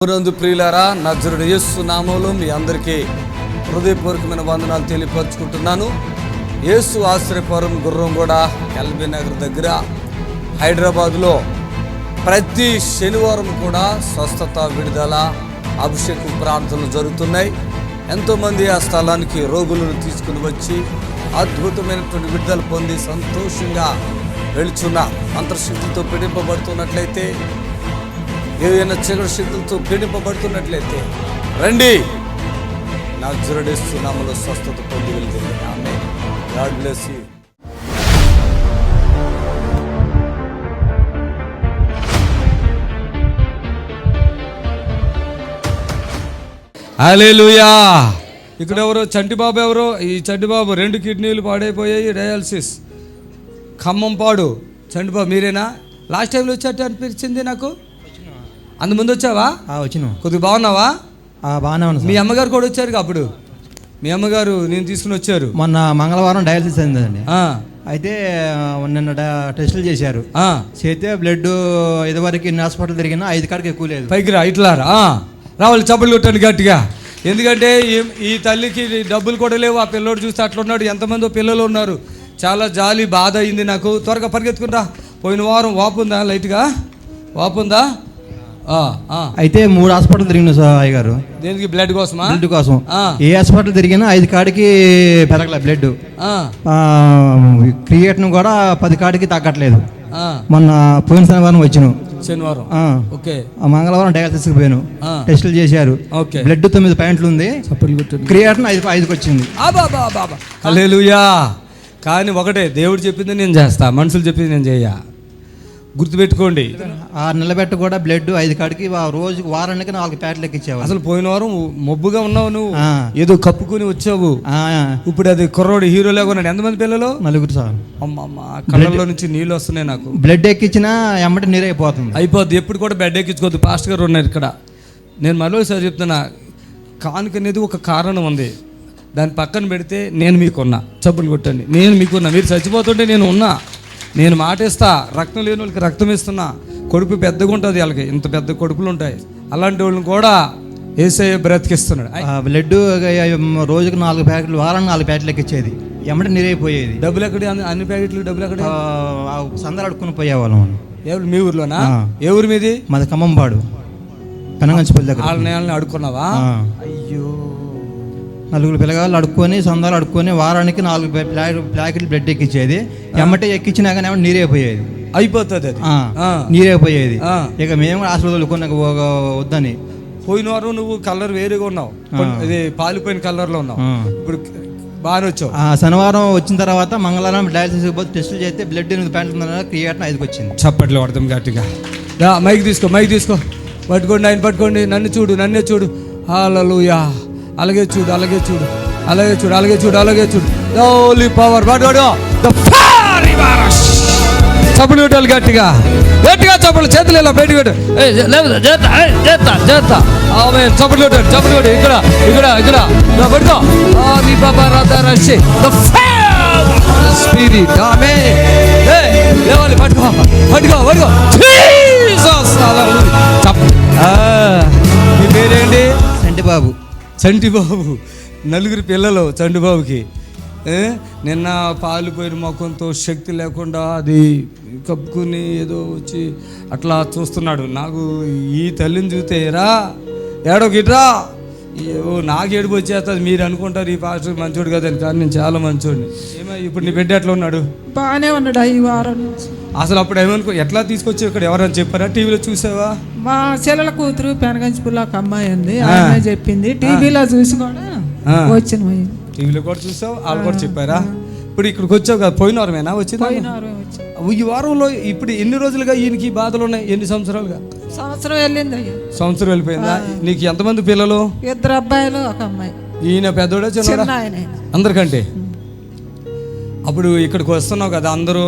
నందు ప్రియులారా, నజరుడు యేసు నామములో మీ అందరికీ హృదయపూర్వకమైన వందనాలు తెలియపరుచుకుంటున్నాను. యేసు ఆశ్రయపురం గుర్రంగూడ ఎల్బీ నగర్ దగ్గర హైదరాబాద్లో ప్రతి శనివారం కూడా స్వస్థత, విడుదల, అభిషేకం ప్రార్థనలు జరుగుతున్నాయి. ఎంతోమంది ఆ స్థలానికి రోగులను తీసుకుని వచ్చి అద్భుతమైనటువంటి విడుదల పొంది సంతోషంగా వెళుచున్న మంత్రశక్తితో పీడింపబడుతున్నట్లయితే, ఏదైనా చీకటి శక్తులతో పీడింపబడుతున్నట్లయితే రండి, నజరుడు యేసు నామములో స్వస్థత పొంది వెళ్తుంది. ఆమేన్. God bless you. హల్లెలూయా. ఇక్కడ ఎవరో చంటిబాబు, ఎవరో ఈ చంటిబాబు 2 కిడ్నీలు పాడైపోయాయి, డయాలసిస్. ఖమ్మం పాడు. చంటిబాబు మీరేనా? లాస్ట్ టైంలో వచ్చేట్టు అనిపించింది నాకు. ముందు వచ్చావా? వచ్చినా. కొద్దిగా బాగున్నావా? బాగానే ఉన్నా. మీ అమ్మగారు కూడా వచ్చారు అప్పుడు. మీ అమ్మగారు నేను తీసుకుని వచ్చారు. మొన్న మంగళవారం డయాలసిస్ అయిందండి. అయితే నిన్న టెస్టులు చేశారు. చేస్తే బ్లడ్ ఇదివరకు ఇన్ని హాస్పిటల్ తిరిగినా 5 కాడికి ఎక్కువ లేదు. పైకి రా, ఇట్లా రావాలి, చప్పట్లు కొట్టండి గట్టిగా. ఎందుకంటే ఈ తల్లికి డబ్బులు కూడా లేవు. ఆ పిల్లోడు చూస్తే అట్లున్నాడు. ఎంతమందో పిల్లలు ఉన్నారు. చాలా జాలి, బాధ అయింది నాకు. త్వరగా పరిగెత్తుకుంటా. పోయిన వారం వాపుందా? లైట్గా వాపుందా? అయితే 3 హాస్పిటల్ తిరిగిన అయ్య గారు. దేనికి? బ్లడ్ కోసమా? బ్లడ్ కోసం. ఏ హాస్పిటల్ తిరిగినా 5 కాడికి పెరగలేదు బ్లడ్. క్రియేటిన్ కూడా 10 కాడికి తగ్గట్లేదు. మొన్న పోయిన శనివారం వచ్చినాం. శనివారం ఓకే. మంగళవారం డయాలసిస్కి పోయాను. టెస్టులు చేశారు. బ్లడ్ 9 పాయింట్లు ఉంది. క్రియేటిన్ 5కి వచ్చింది. హల్లెలూయా. కానీ ఒకటే, దేవుడు చెప్పింది నేను చేస్తా, మనుషులు చెప్పింది నేను చెయ్య. గుర్తుపెట్టుకోండి. 6 నెలల బెట్ట కూడా బ్లడ్ 5 కాడికి రోజుకి వారానికి 4 ప్యాకెట్లు ఎక్కించావు. అసలు పోయిన వారం మొబ్బుగా ఉన్నావు నువ్వు, ఏదో కప్పుకొని వచ్చావు. ఇప్పుడు అది కుర్రోడు హీరోలాగా ఉన్నాడు. ఎంతమంది పిల్లలు? 4 సార్. అమ్మమ్మ, కళ్ళల్లో నుంచి నీళ్ళు వస్తున్నాయి నాకు. బ్లడ్ ఎక్కించినా ఎమ్మటి నీరు అయిపోతుంది. ఎప్పుడు కూడా బెడ్ ఎక్కించుకోవద్దు. పాస్టర్ గారు ఉన్నారు ఇక్కడ. నేను మరోసారి చెప్తున్నా, కానుక అనేది ఒక కారణం ఉంది. దాన్ని పక్కన పెడితే నేను మీకున్నా. చప్పులు కొట్టండి. నేను మీకున్నా. మీరు చచ్చిపోతుంటే నేను ఉన్నా. నేను మాటిస్తా. రక్తం లేని వాళ్ళకి రక్తం ఇస్తున్నా. కొడుకు పెద్దగా ఉంటుంది, వాళ్ళకి ఇంత పెద్ద కొడుకులు ఉంటాయి. అలాంటి వాళ్ళని కూడా యేసయ్య బ్రతికిస్తున్నాడు. బ్లడ్ రోజుకి 4 ప్యాకెట్లు, వారానికి 4 ప్యాకెట్లు ఎక్కించేది. ఎమ్మటి నీరైపోయేది. డబ్బులు ఎక్కడి? అన్ని ప్యాకెట్లు డబ్బులు ఎక్కడి? సందలు అడుక్కుని పోయేవాళ్ళం. ఎవరు? మీ ఊర్లోనా? ఏ ఊరు మీది? మాది ఖమ్మం పాడు, పెనంగంచిపల్లి దగ్గర. వాళ్ళని అడుక్కున్నావా? అయ్యో. 4 పిల్లగాళ్ళు అడుక్కొని, సందాలు అడుక్కొని వారానికి 4 ప్యాకెట్లు బ్లడ్ ఎక్కించేది. ఎమ్మటే ఎక్కించినా కానీ నీరైపోయేది. అయిపోతుంది అది, నీరైపోయేది. ఇక మేము హాస్పిటల్ వదులుకున్నాక వద్దని. పోయిన వారం నువ్వు కలర్ వేరేగా ఉన్నావు, ఇది పాలిపోయిన కలర్లో ఉన్నావు. ఇప్పుడు బాగానే వచ్చావు. శనివారం వచ్చిన తర్వాత మంగళవారం డయాలసిస్ టెస్టులు చేస్తే బ్లడ్ 8 పాయింట్లు క్రియేటిన్ 5కి వచ్చింది. చప్పట్లు పడతాం గట్టిగా. మైక్ తీసుకో. పట్టుకోండి, ఆయన పట్టుకోండి. నన్ను చూడు, నన్నే చూడు. హల్లెలూయా. అలాగే చూడు. హోలీ పవర్. చప్పట్లు కొట్టాలి గట్టిగా. చప్పట్లు. చేతులు ఇలా బయట పెట్టు. ఆమేన్. చప్పట్లు కొట్టాడు. ఇక్కడ పట్టుకో. స్పిరిట్. ఆమేన్. లేవాలి. పట్టుకో. మీ పేరేంటి? చంటిబాబు. 4 పిల్లలు చంటిబాబుకి. నిన్న పాలిపోయిన ముఖంతో శక్తి లేకుండా అది కప్పుకుని ఏదో వచ్చి అట్లా చూస్తున్నాడు. నాకు ఈ తల్లిని చూస్తే ఏడోకిట్రా నాకు ఏడుపు వచ్చేస్తుంది. మీరు అనుకుంటారు ఈ పాస్టర్ మంచోడు కదని, కానీ నేను చాలా మంచోడిని. ఇప్పుడు నీ బిడ్డ ఎట్లా ఉన్నాడు? బాగానే ఉన్నాడు. ఈ వారం అసలు అప్పుడు ఏమనుకో, ఎట్లా తీసుకొచ్చి ఇక్కడ ఎవరైనా చెప్పారా? టీవీలో చూసావా? మా చెల్లెల కూతురు పెనగంచిపూర్లో ఒక అమ్మాయి ఉంది, ఆమె చెప్పింది. టీవీలో చూసి కూడా వచ్చిన. టీవీలో కూడా చూసావు, వాళ్ళు కూడా చెప్పారా? ఇప్పుడు ఇక్కడికి వచ్చావు కదా, పోయిన వారమేనా వచ్చింది? ఈ వారంలో ఇప్పుడు ఎన్ని రోజులుగా ఈయనకి బాధలు ఉన్నాయి? ఎన్ని సంవత్సరాలుగా? సంవత్సరం వెళ్ళింది. సంవత్సరం వెళ్ళిపోయిందా? నీకు ఎంతమంది పిల్లలు? 2 అబ్బాయిలు, ఒక అమ్మాయి. ఈయన పెద్దోడా చిన్నోడా? అందరికంటే. అప్పుడు ఇక్కడికి వస్తున్నావు కదా, అందరూ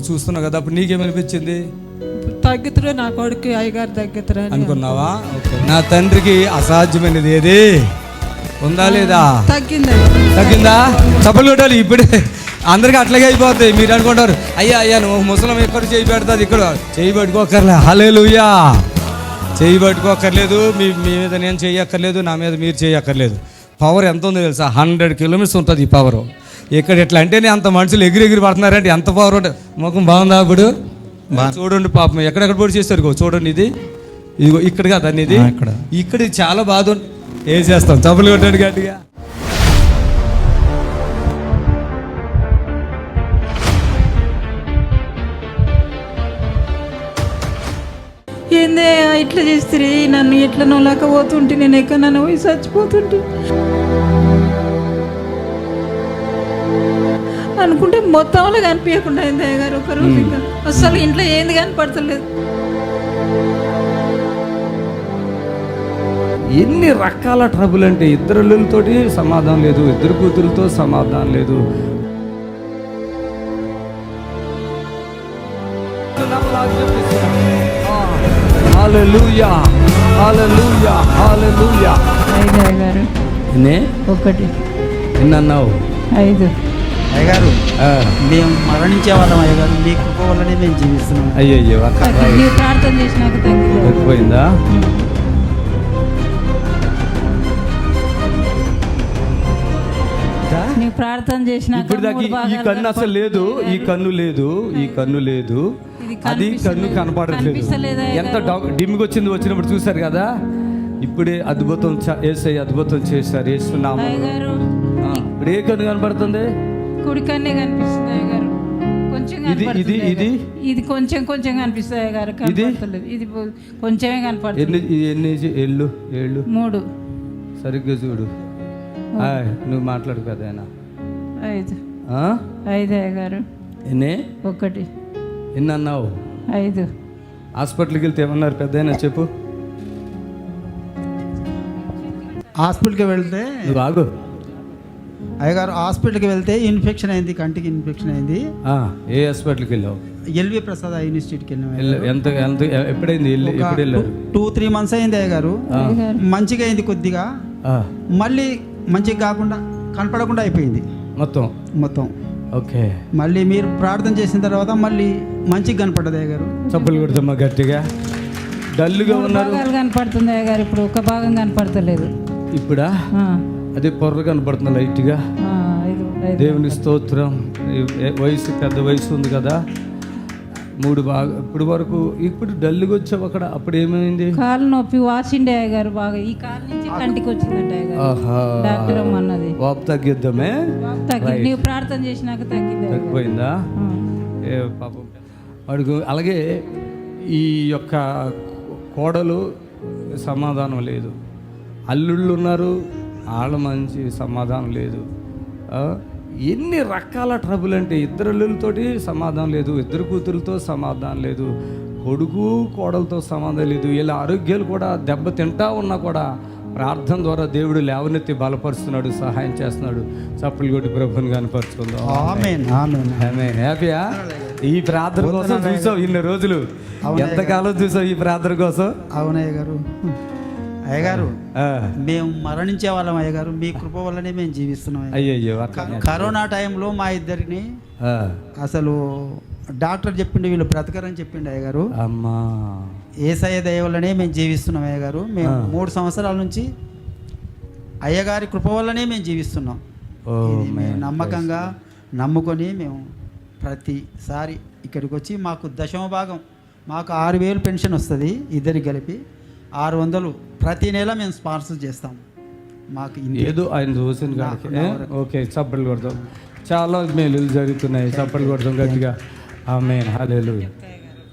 చూస్తున్నావు కదా, అప్పుడు నీకేమనిపించింది? తగ్గుతురు నా కొడుకు, అయ్యగారు తగ్గుతురు అనుకున్నావా? నా తండ్రికి అసాధ్యమైనది ఏది ఉందా లేదా? తగ్గిందా? చప్పలు కొట్టాలి. ఇప్పుడే అందరికీ అట్లాగే అయిపోతాయి. మీరు అనుకుంటారు అయ్యా నువ్వు ముసలం ఎక్కడ చేయి పెడతాది, ఇక్కడ చేయి పెట్టుకోకర్లే. హల్లెలూయా. చెయ్యి పట్టుకోక్కర్లేదు, మీ మీద నేను చెయ్యక్కర్లేదు, నా మీద మీరు చెయ్యక్కర్లేదు. పవర్ ఎంత ఉందో తెలుసా? 100 కిలోమీటర్స్ ఉంటుంది ఈ పవర్. ఇక్కడ ఎట్లా అంటేనే అంత మనుషులు ఎగిరి పడుతున్నారంటే ఎంత పవర్ ఉంటుంది. ముఖం బాగుందా ఇప్పుడు? చూడండి పాపం ఎక్కడెక్కడ పొడి చేస్తారు. చూడండి ఇదిగో ఇక్కడ కదా ఇది ఇక్కడ చాలా బాధ. ఏం చేస్తాం, చప్పులు కొట్టాడు గట్టిగా. ఏందే ఇట్లా చేస్తే నన్ను ఎట్లా నోలేకపోతుంటే, నేను ఎక్కడ పోయి చచ్చిపోతుంటే అనుకుంటే మొత్తంలో కనిపించకుండా అయింది అయ్యగారు. ఒక రోజు ఇంకా అసలు ఇంట్లో ఏంది కనపడతలేదు. ఎన్ని రకాల ట్రబుల్ అంటే, ఇద్దరులతోటి సమాధానం లేదు, ఇద్దరు కూతురులతో సమాధానం లేదు. హల్లెలూయా, హల్లెలూయా, హల్లెలూయా. 5 అయ్యగారు. ఒకటి ఎన్నన్నావు? 5 అయ్యగారు. మేము మరణించే వాళ్ళం అయ్యగారు, మీ కృప వల్లనే మేము జీవిస్తున్నాం. అయ్యయ్యో, ప్రార్థన చేసినాక తగ్గిపోయిందా? నీవు ప్రార్థన చేసినాక ఇప్పుడు దాకా ఈ కన్ను అసలు లేదు, ఈ కన్ను లేదు, ఈ కన్ను లేదు, అది కన్ను కనపడట్లేదు. ఎంత డిమ్కి వచ్చినప్పుడు చూసారు కదా. ఇప్పుడే అద్భుతం యేసయ్య అద్భుతం చేశారు. యేసునామములో. ఇప్పుడు ఏ కన్ను కనపడుతుంది? కుడి కన్నే కనిపిస్తుంది అయ్యగారు. కొంచెం ఇది కొంచెం కనిపిస్తుంది అయ్యగారు. కనపడతలేదు. ఇది కొంచెమే కనపడుతుంది. ఎన్ని ఏళ్ళు? 3. సరిగ్గా చూడు. నువ్వు మాట్లాడు కదా. 5 అయ్యగారు. ఒకటి ఎన్ని అన్నావు? 5. హాస్పిటల్కి వెళ్తే ఏమన్నారు పెద్దయినా చెప్పు. హాస్పిటల్కి వెళ్తే నువ్వు ఆగు. అయ్యగారు హాస్పిటల్కి వెళ్తే ఇన్ఫెక్షన్ అయింది, కంటికి ఇన్ఫెక్షన్ అయింది. ఏ హాస్పిటల్కి వెళ్ళావు? ఎల్వి ప్రసాద్ యూనివర్సిటీకి వెళ్ళాము. ఎంత ఎప్పుడైంది? ఎప్పుడు వెళ్ళారు? 2-3 months అయింది అయ్యగారు. మంచిగా అయింది కొద్దిగా, మళ్ళీ మంచిగా కాకుండా కనపడకుండా అయిపోయింది మొత్తం. ఓకే. మళ్ళీ మీరు ప్రార్థన చేసిన తర్వాత మళ్ళీ మంచిగా కనపడ్డది అయ్యగారు. చప్పులు కొడుతుమ్మా గట్టిగా. డల్లుగా ఉన్నారు. కనపడుతుంది అయ్యగారు. ఇప్పుడు ఒక భాగం కనపడతలేదు. ఇప్పుడా? అదే పొర్ర కనపడుతుంది లైట్గా. దేవుని స్తోత్రం. వయసు పెద్ద వయసు ఉంది కదా. 3 బాగా ఇప్పుడు వరకు. ఇప్పుడు డల్లుగా వచ్చావు అక్కడ. అప్పుడు ఏమైంది? కాలు నొప్పి వాసిండే అయ్యగారు బాగా. ఈ కాలు నుంచి కంటికి వచ్చిందంట అయ్యగారు. డాక్టర్ అన్నది వాపు తగ్గిద్దామే. నీవు ప్రార్థన చేసినాక తగ్గిపోయిందా? పాపం వాడికి. అలాగే ఈ యొక్క కోడలు సమాధానం లేదు, అల్లుళ్ళు ఉన్నారు, వాళ్ళ మంచి సమాధానం లేదు. ఎన్ని రకాల ట్రబుల్ అంటే, ఇద్దరులతోటి సమాధానం లేదు, ఇద్దరు కూతురులతో సమాధానం లేదు, కొడుకు కోడలతో సమాధానం లేదు. వీళ్ళ ఆరోగ్యాలు కూడా దెబ్బ తింటా ఉన్నా కూడా ప్రార్థన ద్వారా దేవుడు లేవనెత్తి బలపరుస్తున్నాడు, సహాయం చేస్తున్నాడు. చప్పులు కొట్టి ప్రభుని కనపరుచుకుందాం. హ్యాపీయా? ఈ ప్రార్థన కోసం చూసావు ఇన్ని రోజులు, ఎంతకాలం చూసావు ఈ ప్రార్థన కోసం? అవునయ్య గారు. అయ్యగారు, మేము మరణించే వాళ్ళం అయ్యగారు, మీ కృప వల్లనే మేము జీవిస్తున్నాం. అయ్యయ్యో, కరోనా టైంలో మా ఇద్దరిని అసలు డాక్టర్ చెప్పిండు వీళ్ళు బ్రతకరని చెప్పిండు అయ్యగారు. అమ్మా, యేసయ్య దయ వల్లనే మేము జీవిస్తున్నాం అయ్యగారు. మేము 3 సంవత్సరాల నుంచి అయ్యగారి కృప వల్లనే మేము జీవిస్తున్నాం. మేము నమ్మకంగా నమ్ముకొని మేము ప్రతిసారి ఇక్కడికి వచ్చి మాకు 10వ భాగం, మాకు 6,000 పెన్షన్ వస్తుంది. ఇద్దరికి కలిపి 600 ప్రతి నెల మేము స్పాన్సర్ చేస్తాం. మాకు ఏదో ఆయన చూసిన కాడికి. ఓకే, చప్పట్లు కొడతాం. చాలా మేలు జరుగుతున్నాయి. చప్పట్లు కొడతాం గట్టిగా. ఆమేన్, హల్లెలూయా.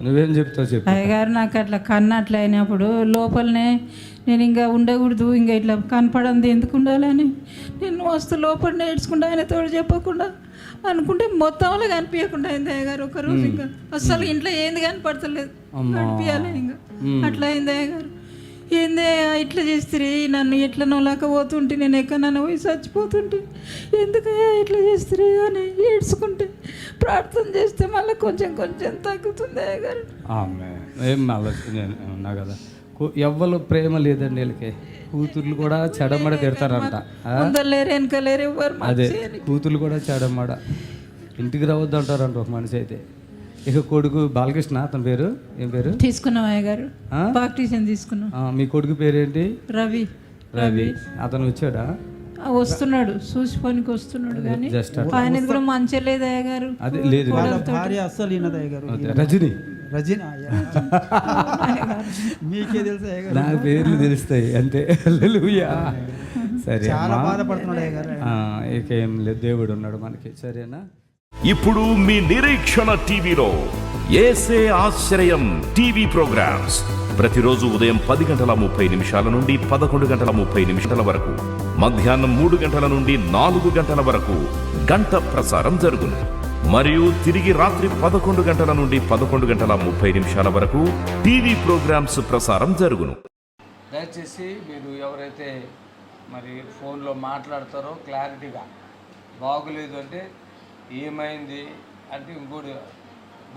నువ్వేం చెప్తావు చెప్పు. అయ్యగారు, నాకు అట్లా కన్ను అట్లా అయినప్పుడు లోపలనే నేను ఇంకా ఉండకూడదు, ఇంకా ఇట్లా కనపడంది ఎందుకు ఉండాలని నేను వస్తూ లోపల నేర్చుకుంటా, ఆయన తోడు చెప్పకుండా అనుకుంటే మొత్తంలో కనిపించకుండా అయింది అయ్యగారు. ఒక రోజు ఇంకా అసలు ఇంట్లో ఏంది కనపడతలేదు, కనిపించాలి ఇంకా అట్లా అయింది అయ్యగారు. ఏందే ఇట్లా చేస్తే నన్ను ఎట్లా నోలేకపోతుంటే, నేను ఎక్కడ పోయి చచ్చిపోతుంటే, ఎందుకయ్యా ఇట్లా చేస్తే అని ఏడ్చుకుంటే ప్రార్థన చేస్తే మళ్ళీ కొంచెం తగ్గుతుంది అయ్యగారు. ఏం ఉన్నా కదా. ఎవ్వరు ప్రేమ లేదండి వీళ్ళకి. కూతుర్లు కూడా చెడమడ తిడతారంట. వెనకలేరు అదే కూతుర్లు కూడా చెడమడ. ఇంటికి రావద్దు అంటారంట ఒక మనిషి అయితే. ఇక కొడుకు బాలకృష్ణ, అతని పేరు ఏం పేరు? తీసుకున్నాం అయ్యగారు, బాప్టిజం తీసుకున్నాం. మీ కొడుకు పేరేంటి? రవి. అతను వచ్చాడా? వస్తున్నాడు, చూసిపోనికి వస్తున్నాడు, కానీ ఆయన కూడా మంచిగా లేదు అయ్యగారు. అదే లేదు, భార్య అస్సలు ఈయనది అయ్యగారు. రజని. మీకే తెలుసు అయ్యగారు, నాకు పేర్లు తెలుస్తాయి అంతే. హల్లెలూయా. సరే, చాలా బాధపడుతున్నాడు అయ్యగారు. ఇక ఏం లేదు, దేవుడు ఉన్నాడు మనకి. సరేనా? ఇప్పుడు మీ నిరీక్షణ టీవీలో యేసే ఆశ్రయం టీవీ ప్రోగ్రామ్స్ ప్రతిరోజు ఉదయం 10:30 నుండి 11:30 వరకు, మధ్యాహ్నం 3 గంటల నుండి 4 గంటల వరకు గంట ప్రసారం జరుగును. మరియు తిరిగి రాత్రి 11 గంటల నుండి 11:30 వరకు టీవీ ప్రోగ్రామ్స్ ప్రసారం జరుగును. దయచేసి మీరు ఎవరైతే మరి ఫోన్లో మాట్లాడతారో క్లారిటీగా, బాగులేదు అంటే ఏమైంది అంటే, ఇంకోటి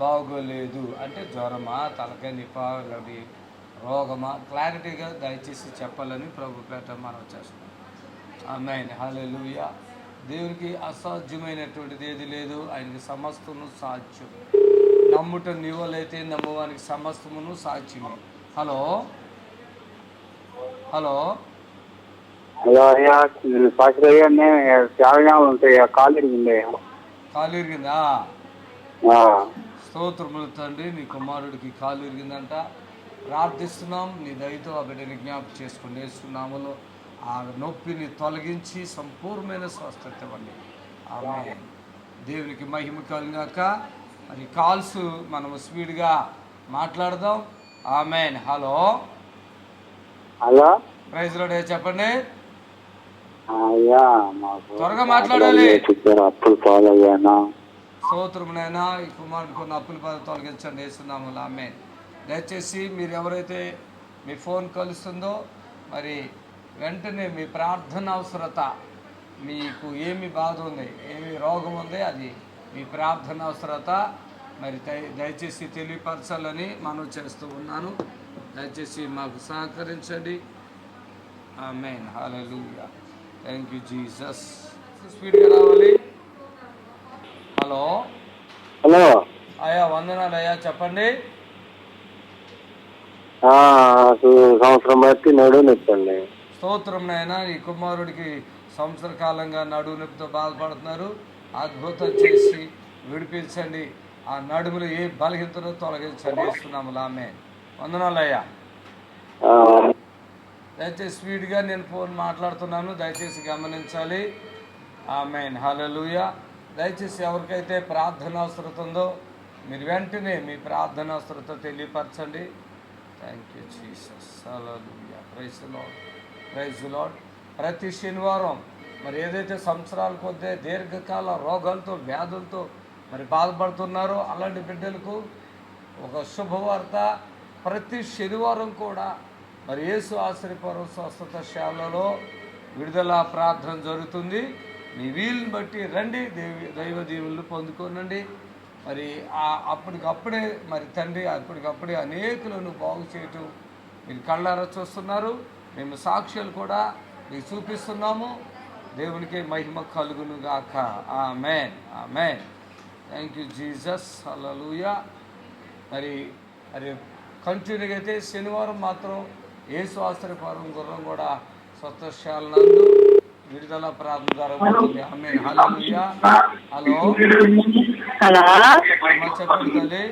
బాగోలేదు అంటే జ్వరమా, తలకాయ నిపా, లేకపోతే రోగమా, క్లారిటీగా దయచేసి చెప్పాలని ప్రభు పేట మనం చేస్తున్నాం. ఆమేన్. హల్లెలూయా. దేవునికి అసాధ్యమైనటువంటిది ఏది లేదు, ఆయనకి సమస్తము సాధ్యం. నమ్ముట నీవలైతే నమ్మవానికి సమస్తమును సాధ్యమే. హలో హలో హలో అయ్యా, పాస్టర్ చాలా ఉంటాయి, కాలు ఇరిగింది. కాలు ఇరిగిందా? స్తోత్రములు తండ్రి, నీ కుమారుడికి కాలు ఇరిగిందంట. ప్రార్థిస్తున్నాం, నీ దయతో ఆ బిడ్డని జ్ఞాపకం చేసుకుని వేస్తున్నాములో ఆ నొప్పిని తొలగించి సంపూర్ణమైన స్వస్థత ఇవ్వండి. ఆమేన్. దేవునికి మహిమ కలిగాక మరి కాల్స్ మనము స్పీడ్గా మాట్లాడదాం. ఆమేన్. Hello hello, praise Lord. చెప్పండి, అయ్యా త్వరగా మాట్లాడాలి. అప్పులు పాలయ్యానా? స్తోత్రమునైనా ఈ కుమారుడు కొన్ని అప్పుల బాధ తొలగించండి వేస్తున్నాము. ఆమేన్. దయచేసి మీరు ఎవరైతే మీ ఫోన్ కలుస్తుందో మరి వెంటనే మీ ప్రార్థన అవసరత, మీకు ఏమి బాధ ఉంది, ఏమి రోగం ఉంది, అది మీ ప్రార్థన అవసరత మరి దయచేసి తెలియపరచాలని మనం చేస్తూ ఉన్నాను. దయచేసి మాకు సహకరించండి. ఆమేన్. హల్లెలూయా. Thank you Jesus. స్పీడ్గా రావాలి. హలో హలో అయ్యా, వందనాలు అయ్యా, చెప్పండి. సంవత్సరం బట్టి నడువు నొప్పండి. స్తోత్రం నాయనా, ఈ కుమారుడికి సంవత్సర కాలంగా నడుము నొప్పితో బాధపడుతున్నారు. అద్భుతం చేసి విడిపించండి. ఆ నడుములు ఏ బలహీనతను తొలగించండి ఇస్తున్నాము. ఆమేన్. వందనాలు అయ్యా. దయచేసి స్పీడ్గా నేను ఫోన్ మాట్లాడుతున్నాను, దయచేసి గమనించాలి. ఆమేన్. హల్లెలూయా. దయచేసి ఎవరికైతే ప్రార్థన అవసరత ఉందో మీరు వెంటనే మీ ప్రార్థన అవసరత తెలియపరచండి. Thank you Jesus. హల్లెలూయా. Praise the Lord. Praise the Lord. ప్రతి శనివారం మరి ఏదైతే సంవత్సరాల కొద్ది దీర్ఘకాల రోగాలతో వ్యాధులతో మరి బాధపడుతున్నారో అలాంటి బిడ్డలకు ఒక శుభవార్త. ప్రతి శనివారం కూడా మరి యేసు ఆశ్రయపురం స్వస్థత శాలలో విడుదల ప్రార్థన జరుగుతుంది. మీ వీలుని బట్టి రండి, దైవ దీవులను పొందుకోనండి. మరి అప్పటికప్పుడే మరి తండ్రి అప్పటికప్పుడే అనేకులను బాగు చేయటం మీరు కళ్ళారా చూస్తున్నారు. మేము సాక్ష్యాలు కూడా మీకు చూపిస్తున్నాము. దేవునికి మహిమ కలుగును గాక. ఆమేన్. ఆమేన్. Thank you Jesus. హల్లెలూయా. మరి కంటిన్యూగా అయితే శనివారం మాత్రం యేసు ఆశ్రయపురం గుర్రం కూడా స్వస్థశాల నందు విడుదల ప్రార్థన జరుగుతుంది. ఆమేన్. హల్లెలూయా. హలో చెప్పండి తల్లి.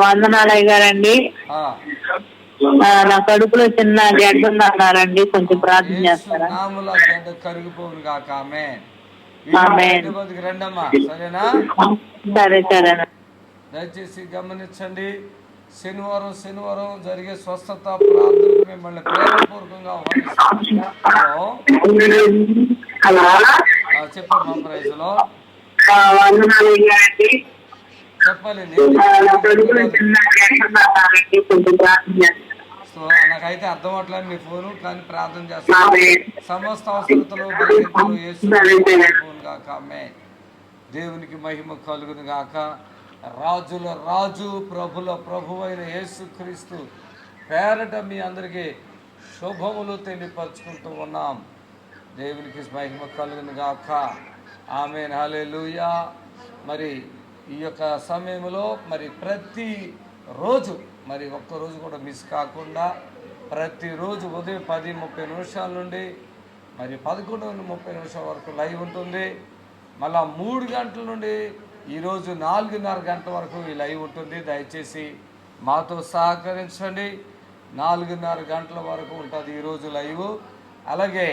వందనాలయ్య గారండి. నా కడుపులో చిన్న గడ్డ ఉందన్నారండి, కొంచెం ప్రార్థన చేస్తారా? గడ్డ కరిగిపోను కాక. ఆమేన్. రండమ్మా. సరేనా? సరే సరే. దయచేసి గమనించండి, శనివారం జరిగే స్వస్థత ప్రార్థనకు మిమ్మల్ని ప్రేమపూర్వకంగా చెప్పమ్మా. ప్రైజ్ లో చెప్పాలి. నాకైతే అర్థం అవట్లేదు మీ ఫోను, కానీ ప్రార్థన చేస్తాను. సమస్త అవసరతలు ఫోన్ కాక. ఆమేన్. దేవునికి మహిమ కలుగును గాక. రాజుల రాజు ప్రభుల ప్రభు అయిన యేసుక్రీస్తు పేరట మీ అందరికీ శుభములు తెలియపరచుకుంటూ ఉన్నాం. దేవునికి మహిమ కలుగును గాక. ఆమేన్. హల్లెలూయా. మరి ఈ యొక్క సమయంలో మరి ప్రతి రోజు మరి ఒక్కరోజు కూడా మిస్ కాకుండా ప్రతిరోజు ఉదయం 10:30 నుండి మరి 11:30 వరకు లైవ్ ఉంటుంది. మళ్ళా 3 గంటల నుండి ఈరోజు 4:30 గంటల వరకు ఈ లైవ్ ఉంటుంది. దయచేసి మాతో సహకరించండి. 4:30 గంటల వరకు ఉంటుంది ఈరోజు లైవ్. అలాగే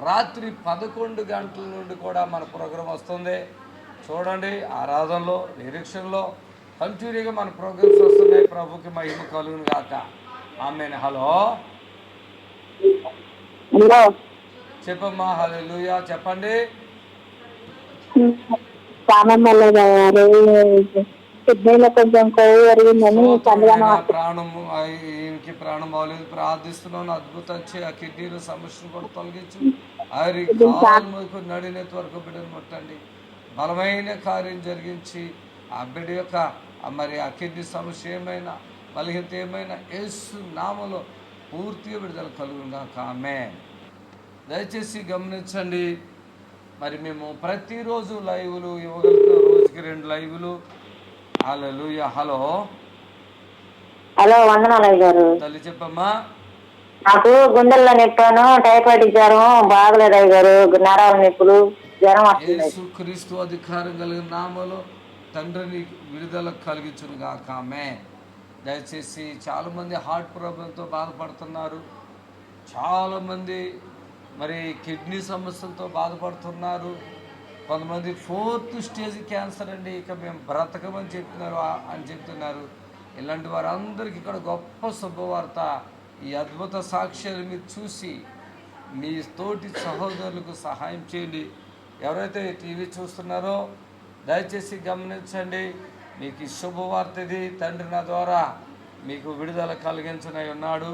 రాత్రి 11 గంటల నుండి కూడా మన ప్రోగ్రాం వస్తుంది. చూడండి, ఆరాధనలో నిరీక్షణలో కంటిన్యూగా మన ప్రోగ్రామ్స్ వస్తున్నాయి. ప్రభుకి మహిమ కలుగును గాక. ఆమేన్. హలో హలో చెప్పమ్మా. హల్లెలూయా. చెప్పండి. కిడ్నీలో కొంచెం కొవ్వు పెరిగిందని స్తోత్రమైన ప్రాణము ఈయనకి ప్రాణం బాగలేదు. ప్రార్థిస్తున్నాను, అద్భుతం చే. ఆ కిడ్నీల సమస్యను కూడా తొలగించు. ఆరి కాలు నడినేత వరకు బిడ్డను ముట్టండి. బలమైన కార్యం జరిగించి ఆ బిడ్డ యొక్క మరి ఆ కిడ్నీ సమస్య ఏమైనా బలహీనత ఏమైనా యేసు నామములో పూర్తిగా విడుదల కలుగుగా. ఆమేన్. దయచేసి గమనించండి, మరి మేము ప్రతిరోజు లైవ్లు ఇవ్వగలుగుతాం. రోజుకి 2 లైవ్లు. హల్లెలూయా. హలో హలో వందనాలు గారు. తల్లి చెప్పమ్మా. నాకు గుండెల్లో నొప్పాను, టైఫాయిడ్ జ్వరం బాగలేదు అయ్య గారు. నరాల నొప్పులు, జ్వరం వస్తుంది. యేసు క్రీస్తు అధికారం కలిగిన నామములో తండ్రిని విడుదల కలిగించును గాక. ఆమేన్. దయచేసి చాలామంది హార్ట్ ప్రాబ్లంతో బాధపడుతున్నారు. చాలామంది మరి కిడ్నీ సమస్యలతో బాధపడుతున్నారు. కొంతమంది 4th స్టేజ్ క్యాన్సర్ అండి, ఇక మేము బ్రతకమని చెప్తున్నారు. ఇలాంటి వారందరికీ ఇక్కడ గొప్ప శుభవార్త. ఈ అద్భుత సాక్ష్యాలు మీరు చూసి మీ తోటి సహోదరులకు సహాయం చేయండి. ఎవరైతే టీవీ చూస్తున్నారో దయచేసి గమనించండి. మీకు ఈ శుభవార్త ఇది. తండ్రి నా ద్వారా మీకు విడుదల కలిగించనై ఉన్నాడు.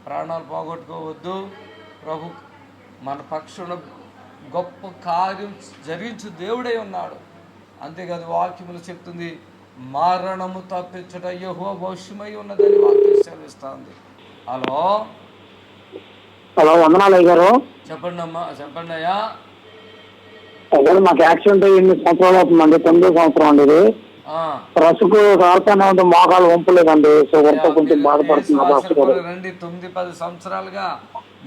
ప్రాణాలు పోగొట్టుకోవద్దు. ప్రభు మన పక్షున గొప్ప కార్యం జరిగించు దేవుడై ఉన్నాడు. అంతేకాదు వాక్యములు చెప్తుంది, మరణము తప్పించట యెహోవా వశమై ఉన్నదని వాక్యం సెలవిస్తుంది. హలో హలో వందనాలు అయ్య గారు. చెప్పండి అమ్మా. చెప్పండి అయ్యా. అయ్యారు మాకు యాక్సిడెంట్ 8 సంవత్సరాలు అవుతుందండి. 9వ సంవత్సరం అండి ఇది. రసుకు రాళ్తానే ఉంటే మోకాలు వంపలేదండి. సో వరకు కొంచెం బాధపడుతున్నారు. రండి. 9-10 సంవత్సరాలుగా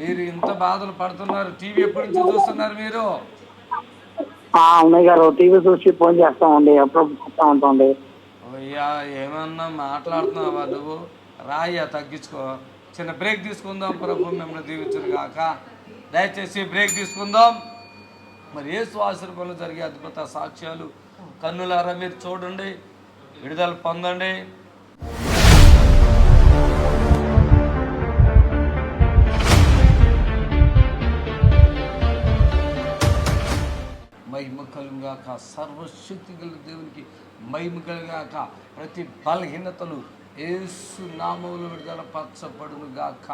మీరు ఇంత బాధలు పడుతున్నారు. టీవీ ఎప్పటి నుంచి చూస్తున్నారు మీరు? అన్నయ్య గారు టీవీ చూసి ఫోన్ చేస్తామండి, అప్పుడప్పుడు చూస్తూ ఉంటామండి. అయ్యా ఏమన్నా మాట్లాడుతున్నావా నువ్వు? రాయ్యా తగ్గించుకో. చిన్న బ్రేక్ తీసుకుందాం. ప్రభు మిమ్మల్ని దీవించును గాక. దయచేసి బ్రేక్ తీసుకుందాం. మరి యేసు ఆశీర్వాదంలో జరిగే అద్భుత సాక్ష్యాలు కన్నులారా మీరు చూడండి, విడుదల పొందండి. మహిమ కలుగాక. సర్వశక్తి గల దేవునికి మహిమ కలుగాక. ప్రతి బలహీనతలు యేసు నామములో విడుదల పరచబడును గాక.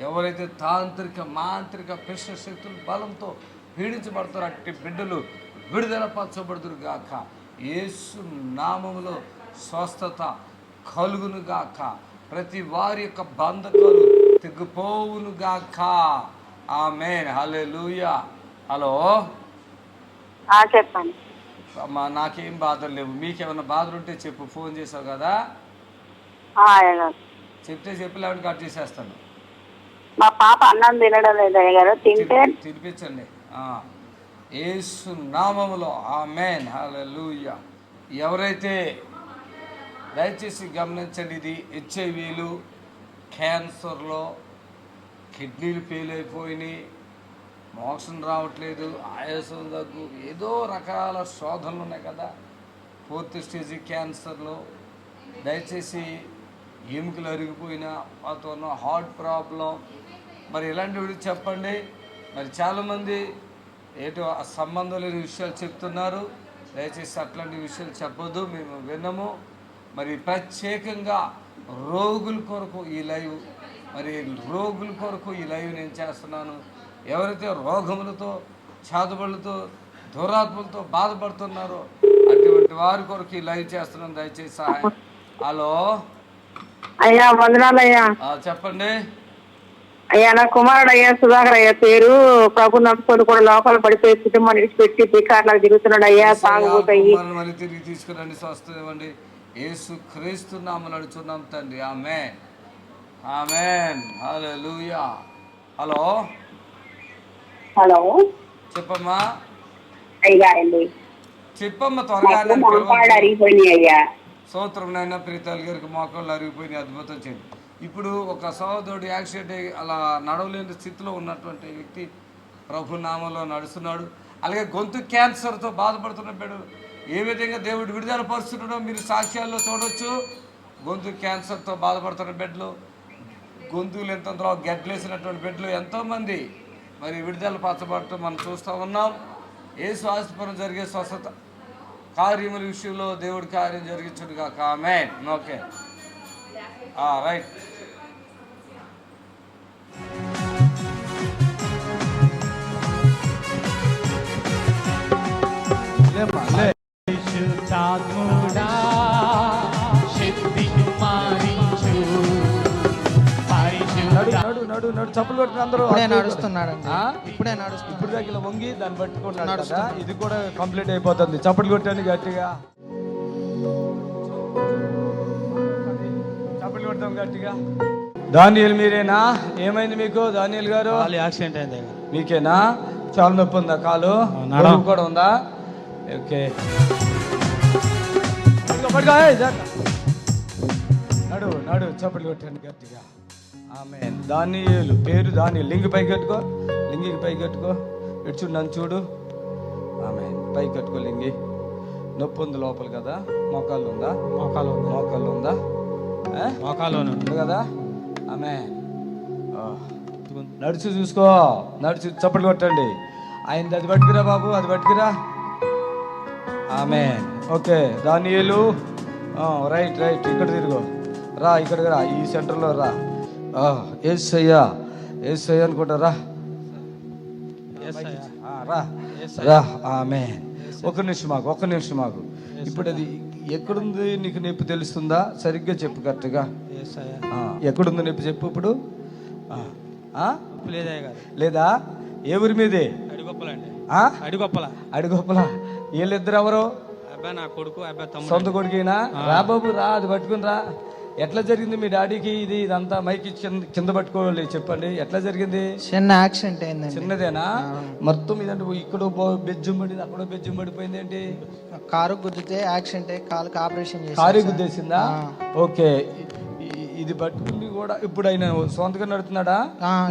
ఎవరైతే తాంత్రిక మాంత్రిక పిశ శక్తుల బలంతో పీడించబడతారో అట్టి బిడ్డలు విడుదల పరచబడుదురు గాక. యేసు నామములో స్వస్థత కలుగును గాక. ప్రతి వారి యొక్క బంధకాలు తెగిపోవును గాక. ఆమేన్. హల్లెలూయా. హలో చెప్పండి. అమ్మా, నాకేం బాధలు లేవు. మీకేమైనా బాధలు ఉంటే చెప్పు. ఫోన్ చేసావు కదా, చెప్తే లేకపోతే కట్ చేసేస్తాను. మా పాప అన్నం తినడం లేదు అయ్య గారు. తింటే తినిపించండి యేసు నామములో. ఆమేన్. హల్లెలూయా. ఎవరైతే దయచేసి గమనించండి, ఇది హెచ్ఐవీలు, క్యాన్సర్లో కిడ్నీలు ఫెయిల్ అయిపోయినాయి, మోక్షం రావట్లేదు, ఆయాసం దగ్గు, ఏదో రకాల శోధనలు ఉన్నాయి కదా. 4th స్టేజ్ క్యాన్సర్లో దయచేసి ఎముకలు అరిగిపోయిన వాతావరణం, హార్ట్ ప్రాబ్లం, మరి ఇలాంటివి చెప్పండి. మరి చాలామంది ఏటో సంబంధం లేని విషయాలు చెప్తున్నారు. దయచేసి అట్లాంటి విషయాలు చెప్పొద్దు, మేము విన్నాము. మరి ప్రత్యేకంగా రోగుల కొరకు ఈ లైవ్, మరి రోగుల కొరకు ఈ లైవ్ నేను చేస్తున్నాను. ఎవరైతే రోగములతో, చాదుబళ్ళతో, దురాత్మలతో బాధపడుతున్నారో అటువంటి వారి కొరకు ఈ లైవ్ చేస్తున్నాను. దయచేసి సహాయం. హలో అయ్యా వందనాలు అయ్యా. చెప్పండి అయ్యా నా కుమారుడు అయ్యా సుధాకర్ అయ్యా పేరు. ప్రభు నమ్ముకొని కూడా లోపల పడిపోయి కుటుంబాన్ని విడిచిపెట్టి పికాట్లకు తిరుగుతున్నాడు అయ్యా. సాగుపోతాయి మళ్ళీ తిరిగి తీసుకురండి, స్వస్థత ఇవ్వండి. యేసు క్రీస్తు నామమున అడుగుచున్నాం తండ్రి. ఆమేన్, ఆమేన్, హల్లెలూయా. హలో హలో చెప్పమ్మా, అయ్యారండి. చెప్పమ్మా త్వరగా. అరిగిపోయినాయి అయ్యా. స్తోత్రం నాయన. ప్రీతాలు గారికి మోకాళ్ళు అరిగిపోయినాయి, అద్భుతం చేయండి. ఇప్పుడు ఒక సహోదరుడు యాక్సిడెంట్ అయ్యి అలా నడవలేని స్థితిలో ఉన్నటువంటి వ్యక్తి ప్రభు నామంలో నడుస్తున్నాడు. అలాగే గొంతు క్యాన్సర్తో బాధపడుతున్న బిడ్డలు ఏ విధంగా దేవుడు విడుదల పరుస్తున్నాడో మీరు సాక్ష్యాల్లో చూడవచ్చు. గొంతు క్యాన్సర్తో బాధపడుతున్న బిడ్డలు, గొంతులు ఎంతో గడ్డలేసినటువంటి బిడ్డలు ఎంతోమంది మరి విడుదల పరచబడటం మనం చూస్తూ ఉన్నాం. యేసు ఆశీర్వాదం జరిగే స్వస్థత కార్యముల విషయంలో దేవుడి కార్యం జరిగించుడు కాక. ఆమేన్. Okay, right. నడు చప్పులు కొట్టిన అందరూ నడుస్తున్నాడండి. ఇప్పుడే నడుస్తున్నాడు. ఇప్పుడు దగ్గర వంగి దాన్ని పట్టుకున్నాడు కదా. ఇది కూడా కంప్లీట్ అయిపోతుంది. చప్పులు కొట్టాను గట్టిగా, చప్పులు కొడతాం గట్టిగా. దానియేలు మీరేనా? ఏమైంది మీకు దానియేలు గారు? యాక్సిడెంట్ అయింది. మీకేనా? చాలా నొప్పి ఉందా? కాలు కూడా ఉందా? ఓకే, నడు నడు చప్పులు కొట్టాను గట్టిగా. ఆమేన్. దానియేలు పేరు దానియేలు. లింగి పైకి కట్టుకో, లింగికి పైకి కట్టుకో. ఇటు చూడు, నన్ను చూడు. ఆమేన్. పైకి కట్టుకో లింగి. నొప్పి ఉంది లోపల కదా. మోకాళ్ళు ఉందా? మోకాళ్ళు ఉందా? మోకాళ్ళు ఉంది కదా. ఆమేన్. నడుచు చూసుకో, నడుచు చప్పట్లు కొట్టండి. ఆయన అది పట్టుకురా బాబు, అది పట్టుకురా. ఆమేన్. ఓకే దానియేలు, రైట్ రైట్. ఇక్కడ తిరుగు, రా ఇక్కడికి రా, ఈ సెంటర్లో రా. యేసయ్యా యేసయ్యా అనుకుంటా, రా రా రా. ఆమేన్. ఒక్క నిమిషం మాకు. ఇప్పుడు అది ఎక్కడుంది నీకు? నొప్పి తెలుస్తుందా? సరిగ్గా చెప్పు కరెక్ట్గా. ఎక్కడుంది నొప్పి చెప్పు ఇప్పుడు. లేదా? ఏ ఊరి మీదే? అడిగొప్పల. వీళ్ళిద్దరు ఎవరు? నా కొడుకు, సొంత కొడుకేనా? రా బాబు రా, అది పట్టుకుని రా. ఎట్లా జరిగింది మీ డాడీకి ఇదంతా? మైకి కింద పట్టుకోవాలి, చెప్పండి ఎట్లా జరిగింది? చిన్న యాక్సిడెంట్ అయింది. చిన్నదేనా? మొత్తం ఇదంటే ఇక్కడ బెజ్జం పడింది, అక్కడ బెజ్జం పడిపోయింది. ఏంటి? కారు గుద్దితే యాక్సిడెంట్ అయ్యి కాలుకి ఆపరేషన్ చేసి. కారు గుద్దేసిందా? ఓకే. ఇది పట్టుకుని కూడా ఇప్పుడు ఆయన సొంతగా నడుతున్నాడా?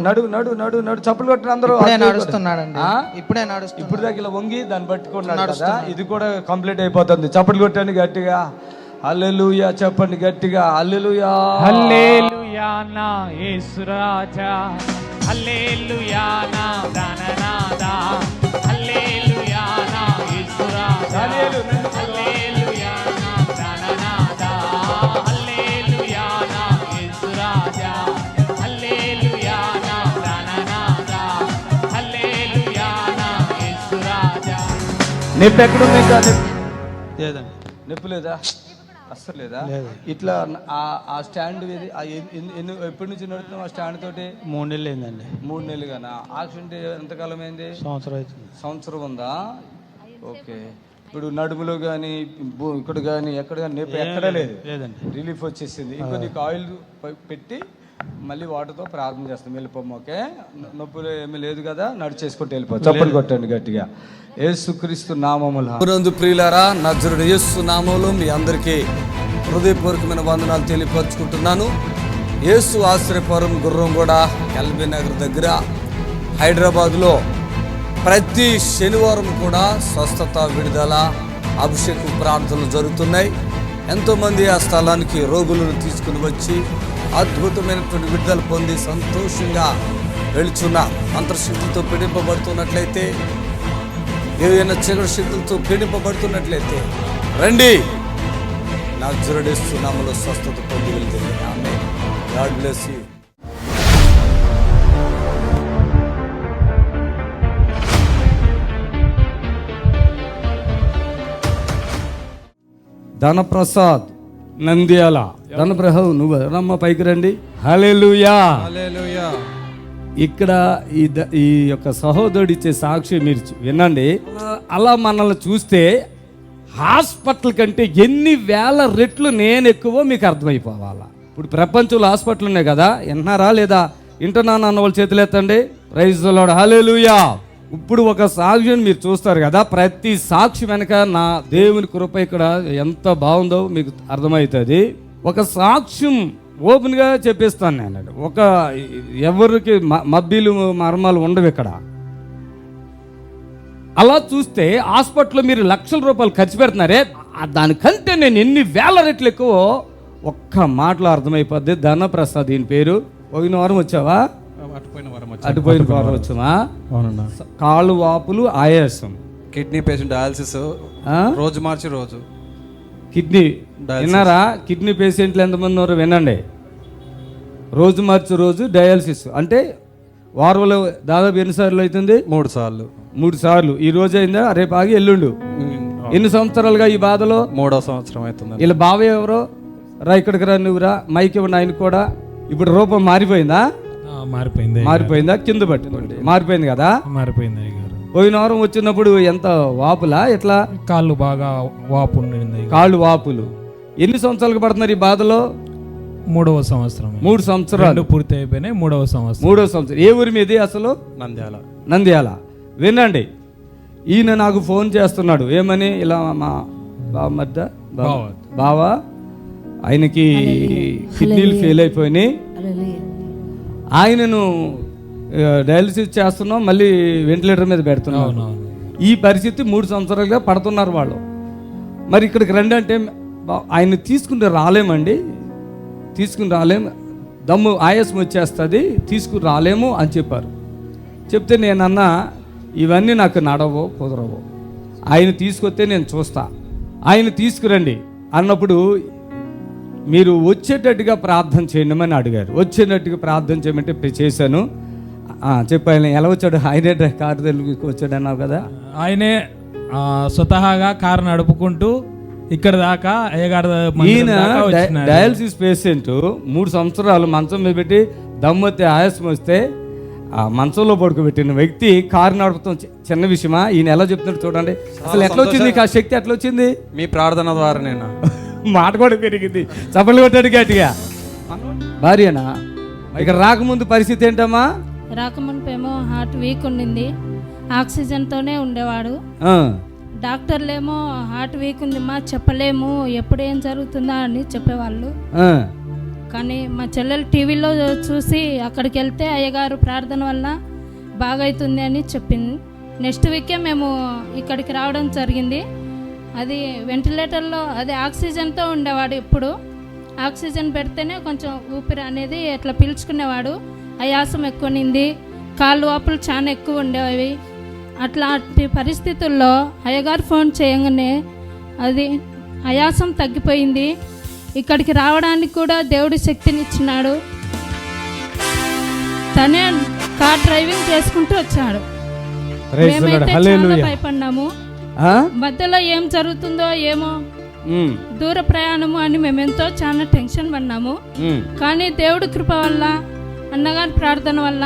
నడు నడు నడు నడు. చప్పులు కొట్టిన అందరూ నడుస్తున్నాడండి. ఇప్పుడు దాకా ఇలా వంగి దాన్ని పట్టుకున్నాడు కదా. ఇది కూడా కంప్లీట్ అయిపోతుంది. చప్పులు కొట్టండి గట్టిగా. హల్లెలూయా చెప్పండి గట్టిగా. హల్లెలూయా, హల్లెలూయా నా యేసు రాజా, హల్లెలూయా నా ప్రాణనాథా, హల్లెలూయా నా యేసు రాజా, హల్లెలూయా నా ప్రాణనాథా, హల్లెలూయా నా యేసు రాజా, హల్లెలూయా నా ప్రాణనాథా, హల్లెలూయా నా యేసు రాజా. నొప్పి ఎక్కడుంది? ఇంకా లేదండి. నొప్పి లేదా? అస్సలు లేదా? ఇట్లా ఆ స్టాండ్ ఎప్పటి నుంచి నడుతున్నాం? ఆ స్టాండ్ తోటి 3 నెలలు అయిందండి. 3 నెలలు గానా? యాక్సిడెంట్ ఎంతకాలం అయింది? సంవత్సరం అవుతుంది. సంవత్సరం ఉందా? ఓకే. ఇప్పుడు నడుములో కానీ ఇక్కడ కానీ ఎక్కడ కానీ నొప్పి ఎక్కడా లేదండి. రిలీఫ్ వచ్చేసింది. ఇంకో నీకు ఆయిల్ పెట్టి మళ్ళీ వాటర్తో ప్రారంభం చేస్తాం. వెళ్ళిపోము. ఓకే, నొప్పులు ఏమీ లేదు కదా. నడిచేసుకుంటూ వెళ్ళిపో. చప్పట్లు కొట్టండి గట్టిగా. యేసుక్రీస్తు నామములో ప్రియులారా, నజరుడు యేసు నామములో మీ అందరికీ హృదయపూర్వకమైన వందనాలు తెలియపరుచుకుంటున్నాను. యేసు ఆశ్రయపురం గుర్రంగూడ ఎల్బీ నగర్ దగ్గర హైదరాబాద్లో ప్రతి శనివారం కూడా స్వస్థత, విడుదల, అభిషేకం ప్రార్థనలు జరుగుతున్నాయి. ఎంతోమంది ఆ స్థలానికి రోగులను తీసుకుని వచ్చి అద్భుతమైనటువంటి విడుదల పొంది సంతోషంగా వెళుచున్న అంతర్శక్తులతో పీడింపబడుతున్నట్లయితే, ఏదైనా చీకటి శక్తులతో పీడింపబడుతున్నట్లయితే రండి. నజరేయుడు నామములో స్వస్థత పొంది వెళ్తుంది. ఆమేన్. God bless you. Dhanaprasad Nandyal. Dhanaprasad నువ్వు రమ్మ పైకి రండి. హల్లెలూయా, హల్లెలూయా. ఇక్కడ ఈ యొక్క సహోదరుడు ఇచ్చే సాక్షి మీరు వినండి. అలా మనల్ని చూస్తే హాస్పిటల్ కంటే ఎన్ని వేల రెట్లు నేను ఎక్కువ మీకు అర్థమైపోవాలా. ఇప్పుడు ప్రపంచంలో హాస్పిటల్ ఉన్నాయి కదా, వింటున్నారా లేదా? వింటున్నాను అన్న వాళ్ళ చేతులు ఎత్తండి. ప్రైజ్ ది లార్డ్, హల్లెలూయా. ఇప్పుడు ఒక సాక్ష్యం మీరు చూస్తారు కదా, ప్రతి సాక్షి వెనక నా దేవుని కృప ఇక్కడ ఎంత బాగుందో మీకు అర్థమవుతుంది. ఒక సాక్ష్యం ఓపెన్గా చెప్పేస్తాను నేను. ఒక ఎవరికి మబ్బీలు మర్మాలు ఉండవు ఇక్కడ. అలా చూస్తే హాస్పిటల్లో మీరు లక్షల రూపాయలు ఖర్చు పెడుతున్నారే, దానికంటే నేను ఎన్ని వేల రెట్లు ఎక్కువ ఒక్క మాటలో అర్థమైపోద్ది. ధనప్రసాద్ దీని పేరు. పోయిన వారం వచ్చావా? అటుపోయిన వారం వచ్చావా? కాళ్ళు వాపులు, ఆయాసం, కిడ్నీ పేషెంట్, డయాలసిస్, రోజు మార్చి రోజు కిడ్నీ. విన్నారా? కిడ్నీ పేషెంట్లు ఎంతమంది ఉన్నారో వినండి. రోజు మార్చి రోజు డయాలసిస్ అంటే వారంలో దాదాపు ఎన్నిసార్లు అవుతుంది? 3 సార్లు. 3 సార్లు. ఈ రోజు అయిందా? రేపు ఆగి ఎల్లుండు. ఎన్ని సంవత్సరాలుగా ఈ బాధలో? 3వ సంవత్సరం అవుతుంది. వీళ్ళ బావయ్య ఎవరో? రా ఇక్కడికి రా, నువ్వు రా, మైక్ ఇవ్వండి ఆయన కూడా. ఇప్పుడు రూపం మారిపోయిందా? మారిపోయిందా? కింద పట్టింది, మారిపోయింది కదా? మారిపోయింది. పోయిన వారం వచ్చినప్పుడు ఎంత వాపులా? ఎట్లా? కాళ్ళు బాగా వాపు ఉండింది. కాళ్ళు వాపులు. ఎన్ని సంవత్సరాలకు పడుతున్నారు ఈ బాధలో? 3వ సంవత్సరం. 3 సంవత్సరాలు పూర్తి అయిపోయినాయి. 3వ సంవత్సరం. 3వ సంవత్సరం. ఏ ఊరి మీది అసలు? నంద్యాల. వినండి, ఈయన నాకు ఫోన్ చేస్తున్నాడు. ఏమని? ఇలా మా బావా ఆయనకి కిడ్నీలు ఫెయిల్ అయిపోయినాయి, ఆయనను డయాలసిస్ చేస్తున్నాం, మళ్ళీ వెంటిలేటర్ మీద పెడుతున్నాం. ఈ పరిస్థితి 3 సంవత్సరాలుగా పడుతున్నారు వాళ్ళు. మరి ఇక్కడికి రండి అంటే ఆయన తీసుకుని రాలేమండి, తీసుకుని రాలేము, దమ్ము ఆయాసం వచ్చేస్తుంది, తీసుకుని రాలేము అని చెప్పారు. చెప్తే నేనన్నా ఇవన్నీ నాకు నడవో కుదరవో, ఆయన తీసుకొస్తే నేను చూస్తా, ఆయన తీసుకురండి అన్నప్పుడు మీరు వచ్చేటట్టుగా ప్రార్థన చేయండి అని అడిగారు. వచ్చేటట్టుగా ప్రార్థన చేయమంటే చేశాను. చెప్పాను. ఎలా వచ్చాడు? ఆయనే కారు తెలుగుకి వచ్చాడు అన్నావు కదా. ఆయనే స్వతహాగా కారు నడుపుకుంటూ ఇక్కడ దాకా ఈయన డయాలసిస్ పేషెంట్ 3 సంవత్సరాలు మంచం మీద పెట్టి దమ్మొత్తే ఆయాసం వస్తే ఆ మంచంలో పడుకోబెట్టిన వ్యక్తి కారు నడుపుతాం చిన్న విషయమా? ఈయన ఎలా చెప్తున్నాడు చూడండి. అసలు ఎట్లా వచ్చింది ఆ శక్తి? ఎట్లా వచ్చింది? మీ ప్రార్థన ద్వారా. నేను మాట కూడా పెరిగింది. చప్పట్లు కొట్టాడు గట్టిగా. భార్యనా? ఇక్కడ రాకముందు పరిస్థితి ఏంటమ్మా? రాకముందేమో హార్ట్ వీక్ ఉండింది, ఆక్సిజన్తోనే ఉండేవాడు. డాక్టర్లేమో హార్ట్ వీక్ ఉందిమ్మా, చెప్పలేము, ఎప్పుడు ఏం జరుగుతుందా అని చెప్పేవాళ్ళు. కానీ మా చెల్లెలు టీవీలో చూసి అక్కడికి వెళ్తే అయ్యగారు ప్రార్థన వల్ల బాగవుతుంది అని చెప్పింది. నెక్స్ట్ వీకే మేము ఇక్కడికి రావడం జరిగింది. అది వెంటిలేటర్లో, అది ఆక్సిజన్తో ఉండేవాడు. ఇప్పుడు ఆక్సిజన్ పెడితేనే కొంచెం ఊపిరి అనేది అట్లా పీల్చుకునేవాడు. ఆయాసం ఎక్కువ నింది, కాళ్ళు వాపులు చాలా ఎక్కువ ఉండేవి. అట్లాంటి పరిస్థితుల్లో అయ్యగారు ఫోన్ చేయగానే అది ఆయాసం తగ్గిపోయింది. ఇక్కడికి రావడానికి కూడా దేవుడి శక్తినిచ్చినాడు. తనే కార్ డ్రైవింగ్ చేసుకుంటూ వచ్చాడు. మేమైతే చాలా భయపడ్డాము. మధ్యలో ఏం జరుగుతుందో ఏమో, దూర ప్రయాణము అని మేమెంతో చాలా టెన్షన్ పడినాము. కానీ దేవుడి కృప వల్ల, అన్నగారి ప్రార్థన వల్ల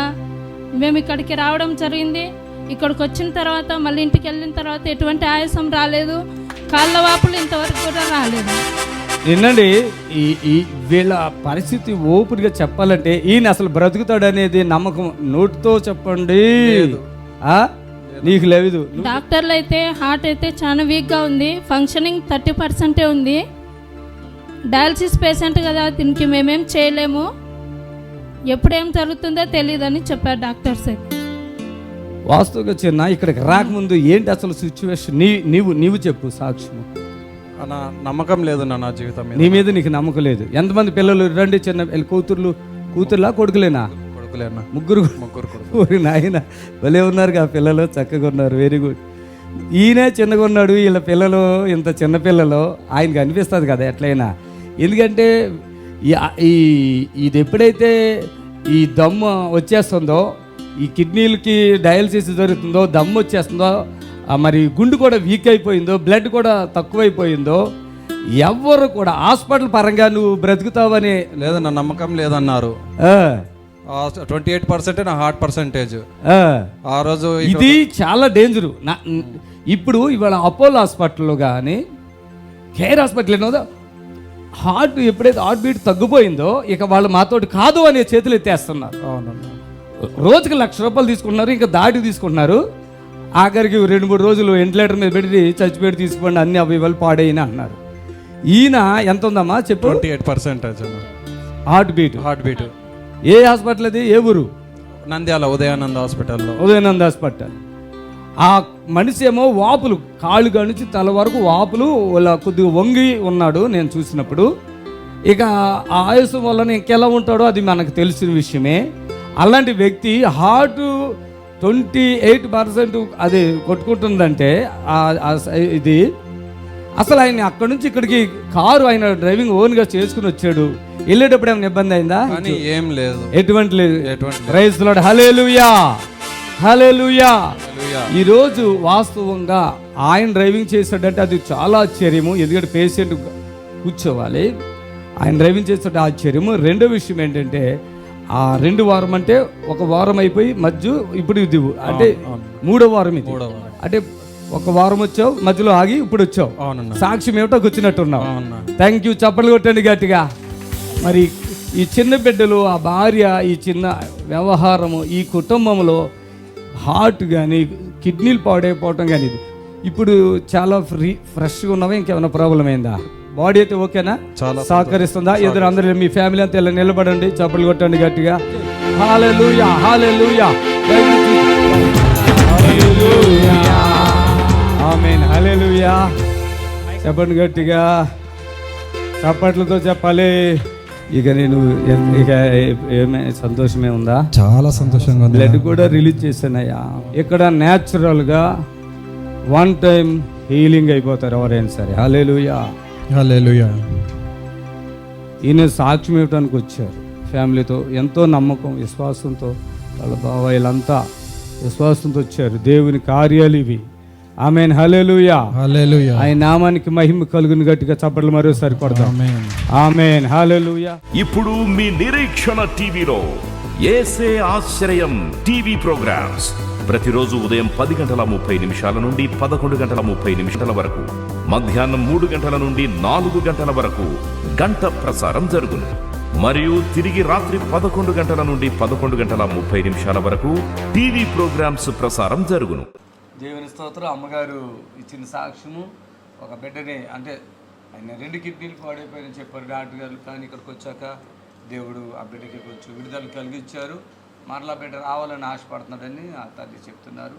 మేము ఇక్కడికి రావడం జరిగింది. ఇక్కడికి వచ్చిన తర్వాత మళ్ళీ ఇంటికి వెళ్ళిన తర్వాత ఎటువంటి ఆయాసం రాలేదు, కాళ్ళ వాపులు ఇంతవరకు కూడా రాలేదు. వినండి, ఈ వీళ్ళ పరిస్థితి ఓపికగా చెప్పాలంటే ఈయన అసలు బ్రతుకుతాడు అనేది నమ్మకం నోటితో చెప్పండి. నీకు లేదు. డాక్టర్లు అయితే హార్ట్ అయితే చాలా వీక్గా ఉంది, ఫంక్షనింగ్ 30% ఉంది. డయాలసిస్ పేషెంట్ కదా, దీనికి మేమేం చేయలేము, ఎప్పుడేం జరుగుతుందో తెలియదని చెప్పారు డాక్టర్స్. వాస్తవంగా చిన్న ఇక్కడికి రాకముందు ఏంటి అసలు సిచ్యువేషన్? నీవు చెప్పు సాక్ష్యం. నమ్మకం లేదు నా జీవితం మీద. నీ మీద నీకు నమ్మకం లేదు. ఎంతమంది పిల్లలు రండి? చిన్న కూతుర్లా కొడుకులేనా? ముగ్గురు. నాయన భలే ఉన్నారు ఆ పిల్లలు, చక్కగా ఉన్నారు, వెరీ గుడ్. ఈయనే చిన్నగా ఉన్నాడు, వీళ్ళ పిల్లలు ఇంత చిన్న పిల్లలు. ఆయనకి అనిపిస్తుంది కదా ఎట్లయినా, ఎందుకంటే ఇది ఎప్పుడైతే ఈ దమ్ము వచ్చేస్తుందో, ఈ కిడ్నీలకి డయాలసిస్ జరుగుతుందో, దమ్ము వచ్చేస్తుందో, మరి గుండు కూడా వీక్ అయిపోయిందో, బ్లడ్ కూడా తక్కువైపోయిందో, ఎవరు కూడా హాస్పిటల్ పరంగా నువ్వు బ్రతుకుతావని లేదన్న నమ్మకం లేదన్నారు. 28% నా హార్ట్ పర్సంటేజ్. ఆ రోజు ఇది చాలా డేంజరు. ఇప్పుడు ఇవాళ అపోలో హాస్పిటల్లో కానీ కేర్ హాస్పిటల్ ఏదో హార్ట్ ఎప్పుడైతే హార్ట్ బీట్ తగ్గిపోయిందో ఇక వాళ్ళు మాతోటి కాదు అనే చేతులు ఎత్తేస్తున్నారు. అవునన్నా. రోజుకి ₹1,00,000 తీసుకుంటున్నారు, ఇంకా దాటి తీసుకుంటున్నారు. ఆఖరికి 2-3 రోజులు వెంటిలేటర్ మీద పెట్టి చచ్చిపెట్టి తీసుకోండి, అన్ని అవి పాడైనా అన్నారు. ఈయన ఎంత ఉందమ్మా చెప్పు? 28% హార్ట్ బీట్. ఏ హాస్పిటల్ అది? ఏ ఊరు? నంద్యాల ఉదయానంద హాస్పిటల్లో. ఉదయానంద హాస్పిటల్. ఆ మనిషి ఏమో వాపులు, కాళ్ళు కానించి తల వరకు వాపులు, వాళ్ళ కొద్దిగా వంగి ఉన్నాడు నేను చూసినప్పుడు. ఇక ఆ ఆయుసం వలన ఇంకెలా ఉంటాడో అది మనకు తెలిసిన విషయమే. అలాంటి వ్యక్తి హార్ట్ 28% అది కొట్టుకుంటుందంటే ఇది అసలు ఆయన అక్కడి నుంచి ఇక్కడికి కారు ఆయన డ్రైవింగ్ ఓన్గా చేసుకుని వచ్చాడు. వెళ్ళేటప్పుడు ఏమైనా ఇబ్బంది అయిందా? ఏం లేదు, ఎటువంటి లేదు. Praise Lord. హల్లెలూయా, హల్లెలూయా. ఈరోజు వాస్తవంగా ఆయన డ్రైవింగ్ చేశాడంటే అది చాలా ఆశ్చర్యము. ఎందుకంటే పేషెంట్ కూర్చోవాలి, ఆయన డ్రైవింగ్ చేసేట ఆశ్చర్యము. రెండో విషయం ఏంటంటే ఆ 2 వారం అంటే 1 వారం అయిపోయి మధ్య ఇప్పుడు ఇది అంటే 3వ వారం ఇది. అంటే 1 వారం వచ్చావు, మధ్యలో ఆగి ఇప్పుడు వచ్చావు. సాక్ష్యం ఏమిటో కూర్చున్నట్టున్నావు. Thank you. చప్పట్లు కొట్టండి గట్టిగా. మరి ఈ చిన్న బిడ్డలు, ఆ భార్య, ఈ చిన్న వ్యవహారము, ఈ కుటుంబంలో హార్ట్ కానీ కిడ్నీలు పాడైపోవటం కానీ ఇప్పుడు చాలా ఫ్రెష్గా ఉన్నవా? ఇంకేమైనా ప్రాబ్లం అయిందా? బాడీ అయితే ఓకేనా? చాలా సహకరిస్తుందా? ఎదురు అందరూ మీ ఫ్యామిలీ అంతా ఇలా నిలబడండి, చప్పట్లు కొట్టండి గట్టిగా. హల్లెలూయా, హల్లెలూయా, ఆమేన్, హల్లెలూయా. చెప్పండి గట్టిగా, చప్పట్లతో చెప్పాలి. ఇక నేను ఇక ఏమే సంతోషమే ఉందా? చాలా సంతోషంగా ఉంది. బ్లడ్ కూడా రిలీజ్ చేశానయ్యా. ఇక్కడ న్యాచురల్గా 1 టైం హీలింగ్ అయిపోతారు ఎవరైనా సరే. హల్లెలూయా, హల్లెలూయా. ఈయన సాక్ష్యం ఇవ్వడానికి వచ్చారు ఫ్యామిలీతో, ఎంతో నమ్మకం, విశ్వాసంతో. వాళ్ళ బాబాయిలంతా విశ్వాసంతో వచ్చారు. దేవుని కార్యాలు ఇవి. ఆమేన్, హల్లెలూయా, హల్లెలూయా. ఆయన నామానికి మహిమ కలుగును. గట్టిగా చప్పట్లు మరోసారి కొడదాం. ఆమేన్, హల్లెలూయా. ఇప్పుడు మీ నిరీక్షణ టీవీలో యేసే ఆశ్రయం టీవీ ప్రోగ్రామ్స్ ప్రతిరోజు ఉదయం 10:30 నుండి 11:30 వరకు, మధ్యాహ్నం 3 గంటల నుండి 4 గంటల వరకు గంట ప్రసారం జరుగును. మరియు తిరిగి రాత్రి 11 గంటల నుండి 11:30 వరకు టీవీ ప్రోగ్రామ్స్ ప్రసారం జరుగును. దేవుని స్తోత్రం. అమ్మగారు ఇచ్చిన సాక్ష్యము, ఒక బిడ్డని అంటే ఆయన 2 కిడ్నీలు పాడైపోయాయని చెప్పారు డాక్టర్ గారు. కానీ ఇక్కడికి వచ్చాక దేవుడు ఆ బిడ్డకి కొంచెం విడుదల కలిగించారు. మరలా బిడ్డ రావాలని ఆశపడుతున్నాడని ఆ తల్లి చెప్తున్నారు.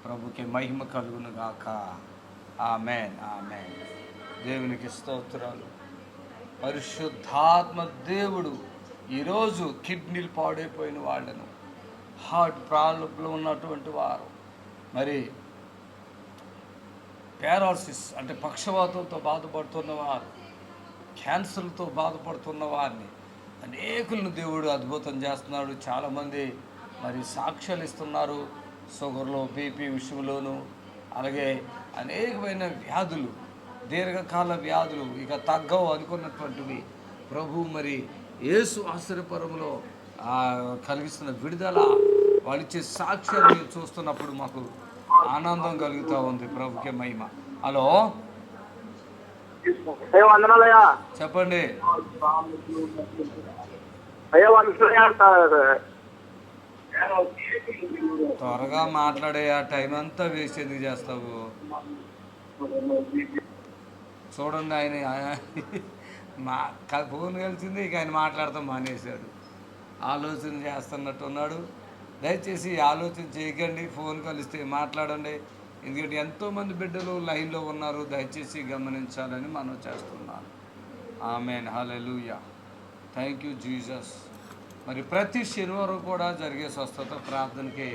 ప్రభుకి మహిమ కలుగును గాక. ఆమేన్, ఆమేన్. దేవునికి స్తోత్రాలు. పరిశుద్ధాత్మ దేవుడు ఈరోజు కిడ్నీలు పాడైపోయిన వాళ్ళను, హార్ట్ ప్రాబ్లం ఉన్నటువంటి వారు, మరి పారాలసిస్ అంటే పక్షవాతంతో బాధపడుతున్న వారు, క్యాన్సర్తో బాధపడుతున్న వారిని అనేకులను దేవుడు అద్భుతం చేస్తున్నాడు. చాలామంది మరి సాక్ష్యాలు ఇస్తున్నారు. షుగర్లో, బీపీ విషయంలోనూ, అలాగే అనేకమైన వ్యాధులు, దీర్ఘకాల వ్యాధులు ఇక తగ్గవు అనుకున్నటువంటివి ప్రభు మరి యేసు ఆశ్చర్యపురంలో కలిగిస్తున్న విడుదల, వాళ్ళిచ్చే సాక్ష్యాన్ని చూస్తున్నప్పుడు మాకు ఆనందం కలుగుతూ ఉంది. ప్రభుకే మహిమ. హలో, చెప్పండి. త్వరగా మాట్లాడే, ఆ టైం అంతా వేస్ట్ ఎందుకు చేస్తావు? చూడండి, ఆయన మా ఫోన్ కలిసింది, ఇక ఆయన మాట్లాడతాం మానేశాడు. ఆలోచన చేస్తున్నట్టున్నాడు. దయచేసి ఆలోచన చేయకండి, ఫోన్ కలిస్తే మాట్లాడండి. ఎందుకంటే ఎంతోమంది బిడ్డలు లైన్లో ఉన్నారు. దయచేసి గమనించాలని మనం చేస్తున్నాను. ఆమేన్, హల్లెలూయా. Thank you Jesus. మరి ప్రతి శనివారం కూడా జరిగే స్వస్థత ప్రార్థనకి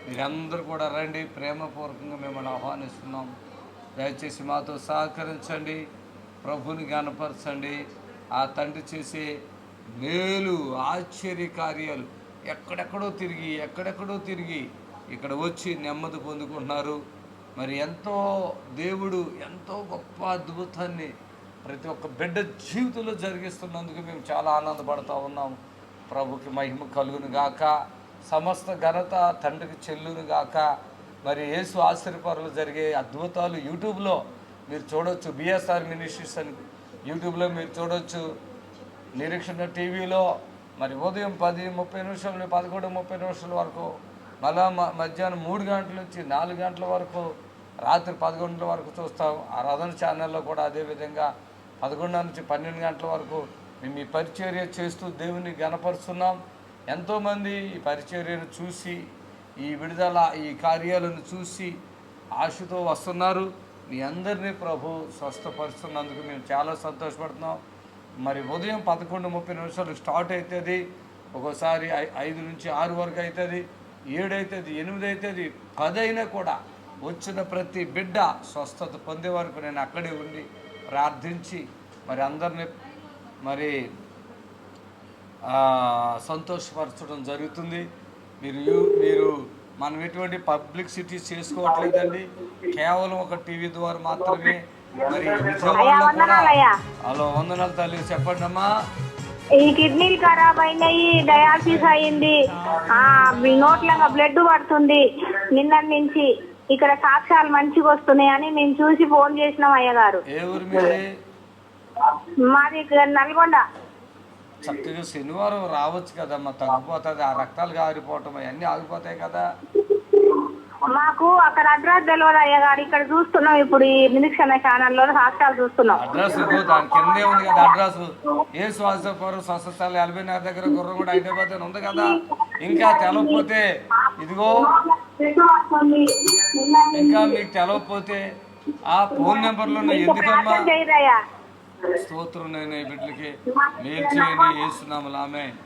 మీరందరూ కూడా రండి. ప్రేమపూర్వకంగా మిమ్మల్ని ఆహ్వానిస్తున్నాం. దయచేసి మాతో సహకరించండి, ప్రభుని గణపరచండి. ఆ తండ్రి చేసే మేలు, ఆశ్చర్య కార్యాలు ఎక్కడెక్కడో తిరిగి ఇక్కడ వచ్చి నెమ్మది పొందుకుంటున్నారు. మరి దేవుడు ఎంతో గొప్ప అద్భుతాన్ని ప్రతి ఒక్క బిడ్డ జీవితంలో జరిగిస్తున్నందుకు మేము చాలా ఆనందపడుతూ ఉన్నాం. ప్రభుకి మహిమ కలుగును గాక. సమస్త ఘనత తండ్రికి చెల్లును గాక. మరి యేసు ఆశ్చర్యపరులు జరిగే అద్భుతాలు యూట్యూబ్లో మీరు చూడవచ్చు. బిఎస్ఆర్ మినిస్ట్రీస్ అని యూట్యూబ్లో మీరు చూడవచ్చు. నిరీక్షణ టీవీలో మరి ఉదయం 10:30 నుండి 11:30 వరకు, మళ్ళా మధ్యాహ్నం 3 గంటల నుంచి 4 గంటల వరకు, రాత్రి 11 గంటల వరకు చూస్తాం. ఆరాధన ఛానల్లో కూడా అదేవిధంగా 11 నుంచి 12 గంటల వరకు మేము ఈ పరిచర్య చేస్తూ దేవుని గణపరుస్తున్నాం. ఎంతోమంది ఈ పరిచర్యను చూసి, ఈ విడుదల, ఈ కార్యాలను చూసి ఆశతో వస్తున్నారు. మీ అందరినీ ప్రభు స్వస్థపరుస్తున్నందుకు మేము చాలా సంతోషపడుతున్నాం. మరి ఉదయం 11:30 స్టార్ట్ అవుతుంది. ఒక్కోసారి 5 నుంచి 6 వరకు అవుతుంది, 7 అవుతుంది, 8 అవుతుంది, 10 అయినా కూడా వచ్చిన ప్రతి బిడ్డ స్వస్థత పొందే వరకు నేను అక్కడే ఉండి ప్రార్థించి మరి అందరినీ మరి సంతోషపరచడం జరుగుతుంది. మీరు మనం ఎటువంటి పబ్లిసిటీ చేసుకోవట్లేదండి, కేవలం ఒక టీవీ ద్వారా మాత్రమే. మరి హలో, వందనాలు తల్లి, చెప్పండి అమ్మా. ఈ కిడ్నీలు ఖరాబ్ అయినాయి, డయాలసిస్ అయింది, నోట్లంగా బ్లడ్ పడుతుంది. నిన్నటి నుంచి ఇక్కడ సాక్ష్యాలు మంచిగా వస్తున్నాయని మేము చూసి ఫోన్ చేసినాం అయ్యగారు. ఏ ఊరు మీది? మాది నల్గొండ. చక్కగా శనివారం రావచ్చు కదమ్మా, తగ్గిపోతుంది. ఆ రక్తాలు కారిపోవటం అవన్నీ ఆగిపోతాయి కదా. మాకు అక్కడ అడ్రస్ తెలియదు అయ్యగారు, ఇక్కడ చూస్తున్నాం. ఇప్పుడు ఈ నిరీక్షణ ఛానల్లో సాక్ష్యాలు చూస్తున్నాం. అడ్రస్ దాని కిందే ఉంది కదా అడ్రస్. ఏ శ్వాసపురం స్వస్థస్థాలు 84 దగ్గర గుర్రగూడ హైదరాబాద్ అని ఉంది కదా. ఇంకా తెలవకపోతే ఇదిగో, ఇంకా మీకు తెలవకపోతే ఆ ఫోన్ నెంబర్లో ఎందుకమ్మా స్తోత్రం నేను ఈ బిడ్డలకి మేలు చేయని యేసునామములో ఆమేన్.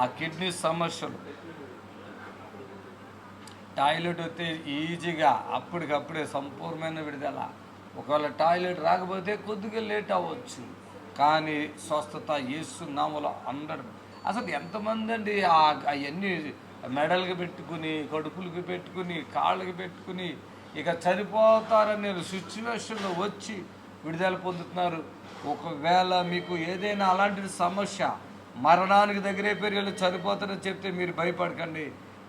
ఆ కిడ్నీ సమస్యలు, టాయిలెట్ వస్తే ఈజీగా అప్పటికప్పుడే సంపూర్ణమైన విడుదల. ఒకవేళ టాయిలెట్ రాకపోతే కొద్దిగా లేట్ అవ్వచ్చు, కానీ స్వస్థత యేసునామములో 100. అసలు ఎంతమంది అండి అవన్నీ మెడలకి పెట్టుకుని, కడుపులకి పెట్టుకుని, కాళ్ళకి పెట్టుకుని ఇక చనిపోతారనే సిచ్యువేషన్లో వచ్చి విడుదల పొందుతున్నారు. ఒకవేళ మీకు ఏదైనా అలాంటి సమస్య, మరణానికి దగ్గరే పెరిగి చనిపోతారని చెప్తే మీరు భయపడకండి.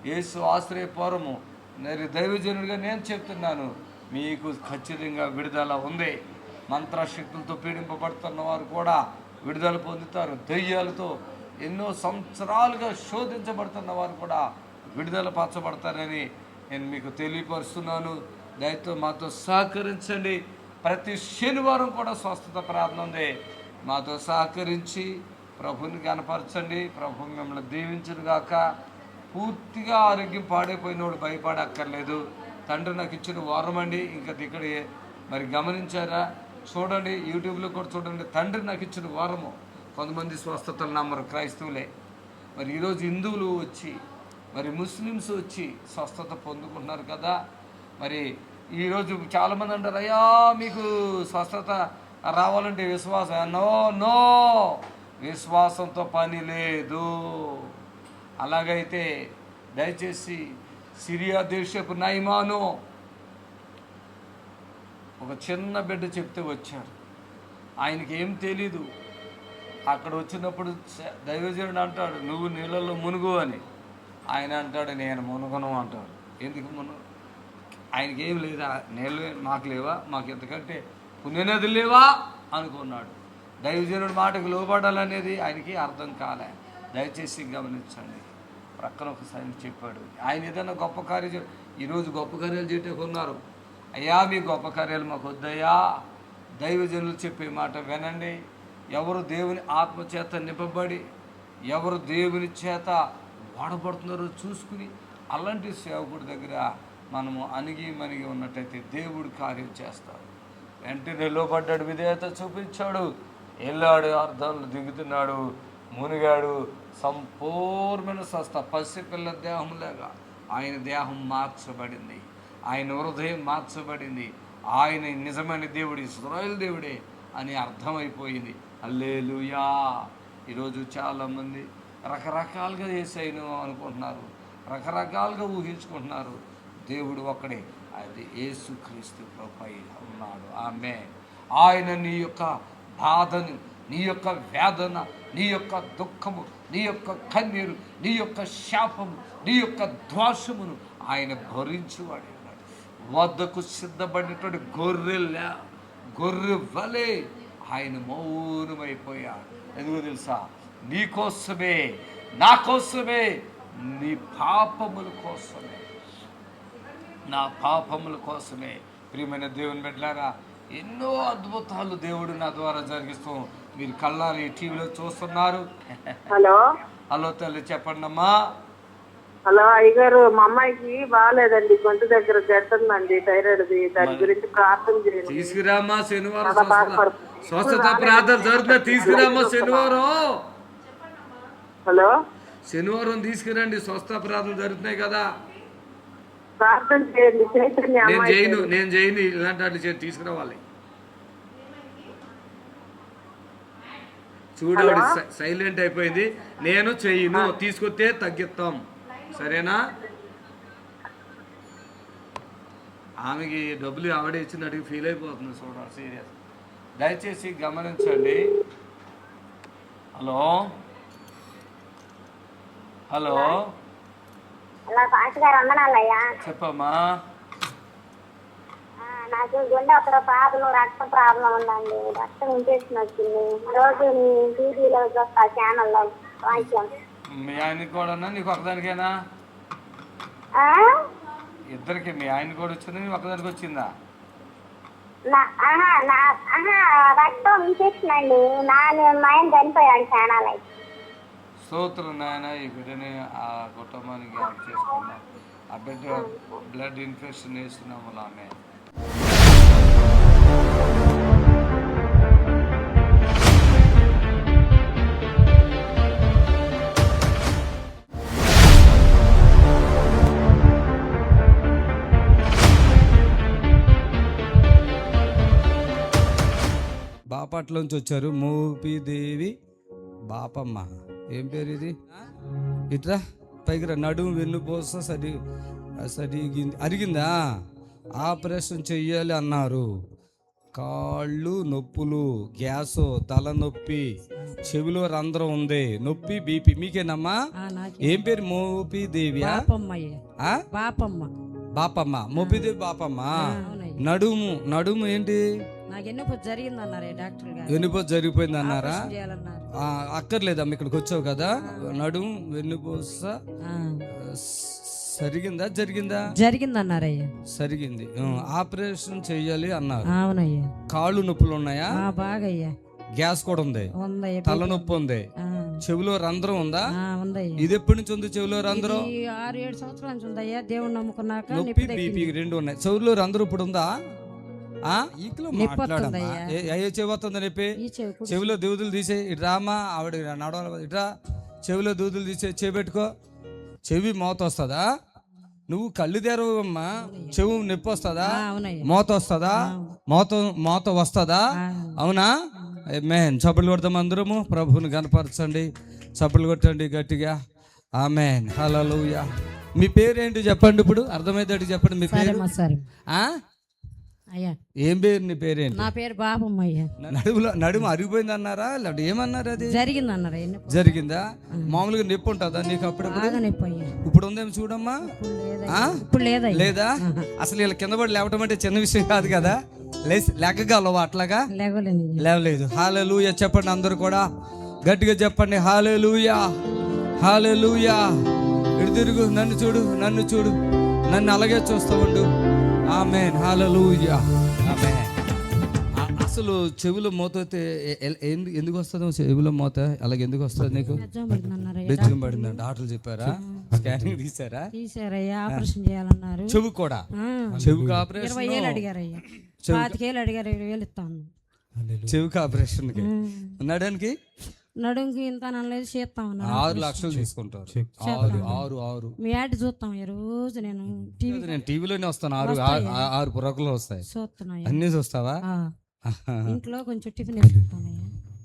యేసు ఆశ్రయపురము మరి దైవజనుడిగా నేను చెప్తున్నాను, మీకు ఖచ్చితంగా విడుదల ఉంది. మంత్రశక్తులతో పీడింపబడుతున్న వారు కూడా విడుదల పొందుతారు. దెయ్యాలతో ఎన్నో సంవత్సరాలుగా శోధించబడుతున్న వారు కూడా విడుదల పరచబడతారని నేను మీకు తెలియపరుస్తున్నాను. దయతో మాతో సహకరించండి. ప్రతి శనివారం కూడా స్వస్థత ప్రార్థన ఉంది. మాతో సహకరించి ప్రభుని కనపరచండి. ప్రభు మిమ్మల్ని దీవించును గాక. పూర్తిగా ఆరోగ్యం పాడైపోయినోడు భయపడక్కర్లేదు. తండ్రి నాకు ఇచ్చిన వరం అండి. ఇంకా ఇక్కడ మరి గమనించారా? చూడండి, యూట్యూబ్లో కూడా చూడండి. తండ్రి నాకు ఇచ్చిన వరము. కొంతమంది స్వస్థతలు నమ్మరు, క్రైస్తవులే. మరి ఈరోజు హిందువులు వచ్చి, మరి ముస్లిమ్స్ వచ్చి స్వస్థత పొందుకుంటున్నారు కదా. మరి ఈరోజు చాలామంది అంటారు, అయ్యా మీకు స్వస్థత రావాలంటే విశ్వాసం. నో, విశ్వాసంతో పని లేదు. అలాగైతే దయచేసి సిరియా దేశపు నయమాను ఒక చిన్న బిడ్డ చెప్తే వచ్చారు. ఆయనకి ఏం తెలీదు. అక్కడ వచ్చినప్పుడు దైవజనుడు అంటాడు, నువ్వు నీళ్ళల్లో మునుగు అని. ఆయన అంటాడు, నేను మునుగను అంటాడు. ఎందుకు మునుగు? ఆయనకి ఏం లేదా? నీళ్ళు మాకు లేవా? మాకు ఎంతకంటే పుణ్యనది లేవా అనుకున్నాడు. దైవజనుడి మాటకు లోబడాలనేది ఆయనకి అర్థం కాలే. దయచేసి గమనించండి. ప్రక్కన ఒకసారి చెప్పాడు, ఆయన ఏదైనా గొప్ప కార్యం, ఈరోజు గొప్ప కార్యాలు చేయటం ఉన్నారు. అయ్యా మీ గొప్ప కార్యాలు మాకు వద్దయ్యా. దైవజనులు చెప్పే మాట వినండి. ఎవరు దేవుని ఆత్మచేత నింపబడి, ఎవరు దేవుని చేత వాడబడుతున్నారో చూసుకుని అలాంటి సేవకుడి దగ్గర మనము అణిగి మణిగి ఉన్నట్టయితే దేవుడు కార్యం చేస్తాడు. వెంటనే లోపడ్డాడు, విధేయత చూపించాడు, వెళ్ళాడు, అర్థంలో దిగుతున్నాడు, మునిగాడు. సంపూర్ణమైన స్వస్థ. పసిపిల్ల దేహంలాగా ఆయన దేహం మార్చబడింది, ఆయన హృదయం మార్చబడింది. ఆయన నిజమైన దేవుడు, ఇశ్రాయేలు దేవుడే అని అర్థమైపోయింది. హల్లెలూయా. ఈరోజు చాలామంది రకరకాలుగా యేసయ్యను అనుకుంటున్నారు, రకరకాలుగా ఊహించుకుంటున్నారు. దేవుడు ఒక్కడే, అది యేసుక్రీస్తు ప్రభువై ఉన్నాడు. ఆమేన్. ఆయన నీ యొక్క బాధను, నీ యొక్క వేదన, నీ యొక్క దుఃఖము, నీ యొక్క కన్నీరు, నీ యొక్క శాపము, నీ యొక్క దోషమును ఆయన భరించువాడు. వద్దకు సిద్ధపడినటువంటి గొర్రె వలె ఆయన మౌనమైపోయాడు. ఎందుకో తెలుసా? నీ కోసమే, నా కోసమే, నీ పాపముల కోసమే, నా పాపముల కోసమే. ప్రియమైన దేవుని బిడ్డలారా, ఎన్నో అద్భుతాలు దేవుడు నా ద్వారా జరిగిస్తూ మీరు కళ్ళారి టీవీలో చూస్తున్నారు. హలో హలో తల్లి, చెప్పండి అమ్మా. హలో అయ్యగారు, మా అమ్మాయికి బాగాలేదండి, గొంతు దగ్గర గడ్డండి, థైరాయిడ్ది. దాని గురించి ప్రార్థన చేయండి. తీసుకురామ్మా, శనివారం స్వస్థత ప్రార్థన జరుగుతుంది. తీసుకురామ్మా శనివారం. హలో, శనివారం తీసుకురండి, స్వస్థ ప్రార్థన జరుగుతున్నాయి కదా. ప్రార్థన చేయండి. చైతన్య నేను చేయను ఇలాంటి వాటిని తీసుకురావాలి. చూడవాడి సైలెంట్ అయిపోయింది. నేను చెయ్యను, తీసుకొస్తే తగ్గిస్తాం, సరేనా? ఆమెకి డబ్బులు ఆవిడ ఇచ్చినట్టుగా ఫీల్ అయిపోతుంది. చూడాలి, సీరియస్. దయచేసి గమనించండి. హలో హలో చెప్పమ్మా. నాకు గుండె ఒక ప్రాబ్లం, రక్త ప్రాబ్లం ఉందండి. రక్తం ఇన్ఫెక్షన్ వచ్చింది. రోజు టీవీలో చూస్తా, ఛానల్లో వాక్యం. మీ ఆయనకి కూడా, నీకు ఒకదానికేనా? ఇద్దరికి. మీ ఆయన కూడా వచ్చింది, నీకు ఒకదానికి వచ్చిందా? రక్తం ఇన్ఫెక్షన్ అండి. మా ఆయన చనిపోయాడు ఛానల్. స్తోత్రం నాయన. ఈ బిడ్డని ఆ కుటుంబానికి యాడ్ చేసుకున్నాం. ఆ బిడ్డ బ్లడ్ ఇన్ఫెక్షన్ వేస్తున్నాము. ఆమె బాపట్లోంచి వచ్చారు. మోపిదేవి బాపమ్మ. ఏం పేరు ఇది? ఇట్లా పైకి రా. నడుము వెన్నుపోస అరిగిందా? ఆపరేషన్ చెయ్యాలి అన్నారు. కాళ్ళు నొప్పులు, గ్యాసు, తలనొప్పి, చెవిలో రంధ్రం ఉంది, నొప్పి, బీపీ. మీకేనమ్మా? ఏం పేరు? మోపిదేవి బాపమ్మ. మోపిదేవి బాపమ్మ. నడుము ఏంటి? వెన్నుపోస జరిగిపోయింది అన్నారా? అక్కర్లేదమ్మా, ఇక్కడికి వచ్చావు కదా. నడుము వెన్నుపోస జరిగిందన్నారయ్యా. సరిగింది. ఆపరేషన్ చెయ్యాలి అన్నారు. అవునయ్యా. కాళ్ళు నొప్పులు ఉన్నాయా? బాగయ్యా. గ్యాస్ కూడా ఉంది, తలనొప్పి ఉంది, చెవిలో రంధ్రం ఉందా? ఇది ఎప్పటి నుంచి ఉంది చెవిలో రంధ్రం? 6-7 సంవత్సరాల నుంచి ఉందయ్యా. దేవుని నమ్ముకున్నాక నొప్పి, బీపీ రెండు ఉన్నాయి. చెవిలో రంధ్రం ఇప్పుడు ఉందా? ఈకలో మాట్లాడమ్మా. అయ్యో చెవి వస్తుందా నొప్పి? చెవిలో దూదులు తీసే. ఇటు రామా, ఆవిడ నడవాలి. ఇట్రా, చెవిలో దూదులు తీసే. చెవి పెట్టుకో. చెవి మోత వస్తుందా? నువ్వు కళ్ళు తెరవమ్మా. చెవు నొప్పి వస్తుందా? మోత వస్తుందా? మోత వస్తుందా? అవునా? ఆమేన్. చప్పట్లు కొడతాం అందరము. ప్రభువుని కనపరచండి. చప్పట్లు కొట్టండి గట్టిగా. ఆమేన్. హల్లెలూయా. మీ పేరేంటి చెప్పండి. ఇప్పుడు అర్థమైతే చెప్పండి. మీ పేరు? ఏం పేరు? నీ పేరేంటి? నా పేరు బాపమ్మ అయ్యా. నడుము అరిగిపోయింది అన్నారా? లేకపోతే ఏమన్నారు? అది జరిగిందా? మామూలుగా నొప్పి ఉంటుందా నీకు? అప్పుడు నొప్పి. ఇప్పుడు ఉందేమో చూడమ్మా. లేదా? అసలు ఇలా కింద పడి లేవటం అంటే చిన్న విషయం కాదు కదా. లేకగలవా? అట్లాగా లేవలేదు. హల్లెలూయా చెప్పండి అందరూ కూడా గట్టిగా చెప్పండి. హల్లెలూయా, హల్లెలూయా. ఇటు తిరుగు, నన్ను చూడు, నన్ను అలాగే చూస్తూ ఉండు. ఆమేన్. హల్లెలూయా. ఆమేన్. అసలు చెవిలో మోత అయితే ఎందుకు వస్తుందో? చెవిలో మోత అలాగే ఎందుకు వస్తుంది నీకు? బెజ్జం పడిందంట. డాక్టర్లు చెప్పారా? స్కానింగ్ తీసారా? ఆపరేషన్ చేయాలన్నారు. చెవి కూడా? చెవికి ఆపరేషన్ 20,000 అడిగారయ్యా. 25,000 అడిగారు. 20,000 ఇస్తాను. చెవికి ఆపరేషన్ నడానికి నడుంకి ఇంత అనలేదు. చేస్తాం 6 లక్షలు తీసుకుంటారు. 6 మీ యాడ్ చూస్తాం రోజు. నేను టీవీలోనే వస్తాను. 6 పురకులు వస్తాయి. చూస్తున్నా. అన్ని చూస్తావా? ఇంట్లో కొంచెం టిఫిన్ వేసుకుంటాను.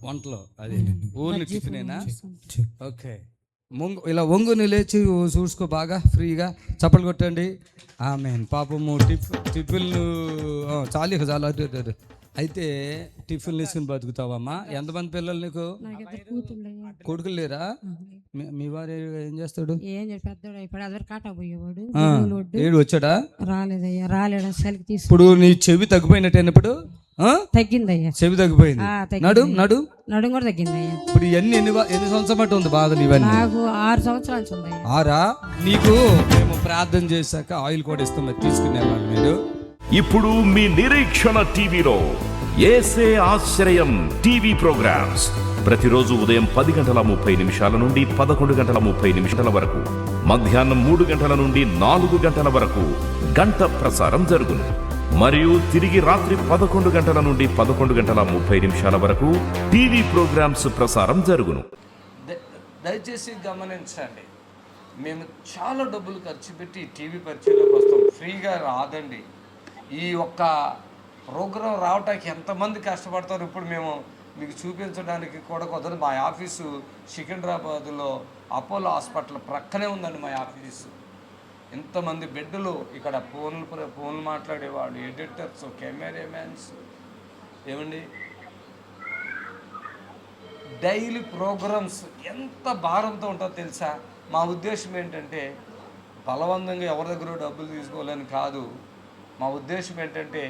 వంటలో అది ఓన్లీ టిఫినేనా? ఓకే. ఇలా వంగుని లేచి చూసుకో బాగా ఫ్రీగా. చప్పలు కొట్టండి. ఆమేన్. పాపము టిఫిన్లు చాలు. అయితే టిఫిన్లు వేసుకుని బతుకుతావమ్మా? ఎంతమంది పిల్లలు నీకు? నాకు ఇద్దరు కూతుళ్ళయ్యా. కొడుకులు లేరా? మీ వారు ఏం చేస్తాడు? ఏం చెప్పి పెద్దోడు ఇప్పుడు అదర్ కాటా పోయేవాడు. ఏడు వచ్చాడా? రాలేదయ్యా, రాలేడు. సెలకి తీసి ఇప్పుడు నీ చెవి తగ్గిపోయినట్టయినప్పుడు తగ్గిందయ్యా. చెవి తగ్గిపోయింది. నడు నడుము కూడా తగ్గిందయ్యా. ఇప్పుడు ఎన్ని సంవత్సరం బట్టి ఉంది బాధలు ఇవన్నీ? నాకు 6 సంవత్సరాల నుంచి ఉందయ్యా. 6? నీకు మేము ప్రార్థన చేశాక ఆయిల్ కూడా ఇస్తాం, మరి తీసుకునేవాళ్ళు మీరు. ఇప్పుడు మీ నిరీక్షణ టీవీలో యేసే ఆశ్రయం టీవీ ప్రోగ్రామ్స్ ప్రతిరోజు ఉదయం 10:30 నుండి 11:30 వరకు, మధ్యాహ్నం 3 గంటల నుండి 4 గంటల వరకు గంట ప్రసారం జరుగును. మరియు తిరిగి రాత్రి 11 గంటల నుండి 11:30 వరకు టీవీ ప్రోగ్రామ్స్ ప్రసారం జరుగును. దయచేసి గమనించండి, మేము చాలా డబ్బులు ఖర్చు పెట్టి టీవీ పరిచయంలోకి వస్తాం. ఫ్రీగా రాదండి. ఈ ఒక్క ప్రోగ్రాం రావటానికి ఎంతమంది కష్టపడతారు ఇప్పుడు మేము మీకు చూపించడానికి కూడా కుదరదు. మా ఆఫీసు సికింద్రాబాద్లో అపోలో హాస్పిటల్ ప్రక్కనే ఉందండి మా ఆఫీసు. ఇంతమంది బెడ్లు, ఇక్కడ ఫోన్లు మాట్లాడేవాడు, ఎడిటర్స్, కెమెరామ్యాన్స్, ఏమండి డైలీ ప్రోగ్రామ్స్ ఎంత భారంతో ఉంటుందో తెలుసా? మా ఉద్దేశం ఏంటంటే బలవంతంగా ఎవరి దగ్గర డబ్బులు తీసుకోవాలని కాదు. మా ఉద్దేశం ఏంటంటే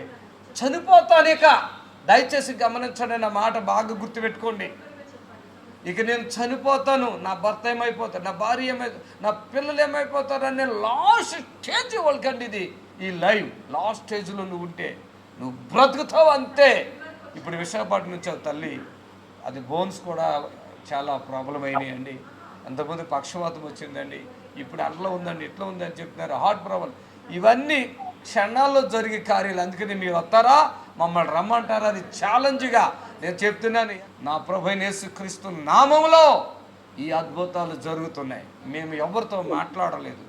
చనిపోతానిక. దయచేసి గమనించండి, నా మాట బాగా గుర్తుపెట్టుకోండి. ఇక నేను చనిపోతాను, నా భర్త ఏమైపోతాడు, నా భార్య నా పిల్లలు ఏమైపోతారనే లాస్ట్ స్టేజ్ వాళ్ళకండి ఇది. ఈ లైవ్ లాస్ట్ స్టేజ్లో నువ్వు ఉంటే నువ్వు బ్రతుకుతావు అంతే. ఇప్పుడు విశాఖపట్నం నుంచి తల్లి, అది బోన్స్ కూడా చాలా ప్రాబ్లం అయినాయండి. అంతకుముందు పక్షవాతం వచ్చిందండి, ఇప్పుడు అట్లా ఉందండి, ఇట్లా ఉందని చెప్తున్నారు, హార్ట్ ప్రాబ్లం. ఇవన్నీ క్షణాల్లో జరిగే కార్యాలు. అందుకని మీరు వస్తారా, మమ్మల్ని రమ్మంటారా, అది ఛాలెంజ్గా నేను చెప్తున్నాను. నా ప్రభువైన యేసుక్రీస్తు నామములో ఈ అద్భుతాలు జరుగుతున్నాయి. మేము ఎవరితో మాట్లాడలేదు,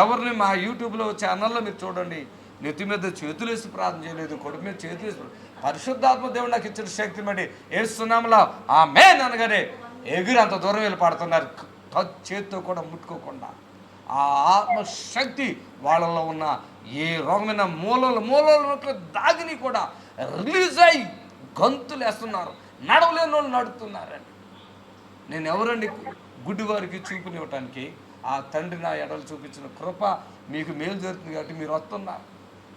ఎవరిని మా యూట్యూబ్లో ఛానల్లో మీరు చూడండి, నెత్తి మీద చేతులు వేసి ప్రార్థన చేయలేదు, కొడుకు మీద చేతులు వేసి. పరిశుద్ధాత్మ దేవుడు నాకు ఇచ్చిన శక్తి బట్టి యేసునామములో ఆమేన్ అనగానే ఎగిరి అంత దూరం వెళ్ళి పడుతున్నారు, చేతితో కూడా ముట్టుకోకుండా. ఆ ఆత్మశక్తి వాళ్ళలో ఉన్న ఏ రోగమైన మూలలు దాగిని కూడా రిలీజ్ అయ్యి గంతులు వేస్తున్నారు. నడవలేని వాళ్ళు నడుతున్నారండి. నేను ఎవరండి గుడ్డి వారికి చూపునివ్వటానికి? ఆ తండ్రి నా ఎడలు చూపించిన కృప మీకు మేలు జరుగుతుంది కాబట్టి మీరు వస్తున్నారు.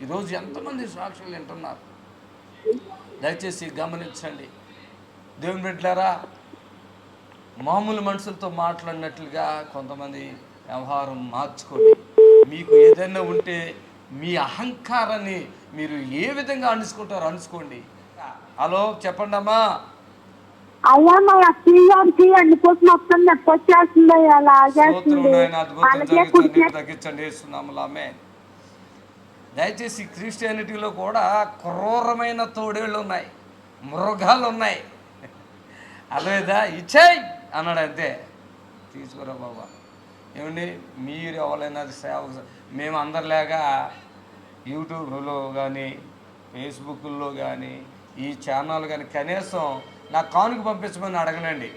ఈరోజు ఎంతమంది సాక్షులు వింటున్నారు? దయచేసి గమనించండి దేవుని బిడ్డలారా. మామూలు మనుషులతో మాట్లాడినట్లుగా కొంతమంది వ్యవహారం మార్చుకోండి. మీకు ఏదైనా ఉంటే మీ అహంకారాన్ని మీరు ఏ విధంగా అణుచుకుంటారో అణుచుకోండి. హలో, చెప్పండి అమ్మా. అయ్యా మా అక్కయ్య గారికి అందుకోసం మొత్తం నొప్పి వచ్చేస్తుంది, తగ్గించండి వేస్తున్నాములు. ఆమె దయచేసి క్రిస్టియానిటీలో కూడా క్రూరమైన తోడేళ్ళు ఉన్నాయి, మృగాలు ఉన్నాయి. అదేదా ఇచ్చాయి అన్నాడు, అంతే. తీసుకురా బాబా. ఏమండి మీరు ఎవరైనా సేవ, మేము అందరిలాగా యూట్యూబ్లో కానీ ఫేస్బుక్లో కానీ ఈ ఛానల్ కానీ కనీసం నా కానుక పంపించమని అడగనండి.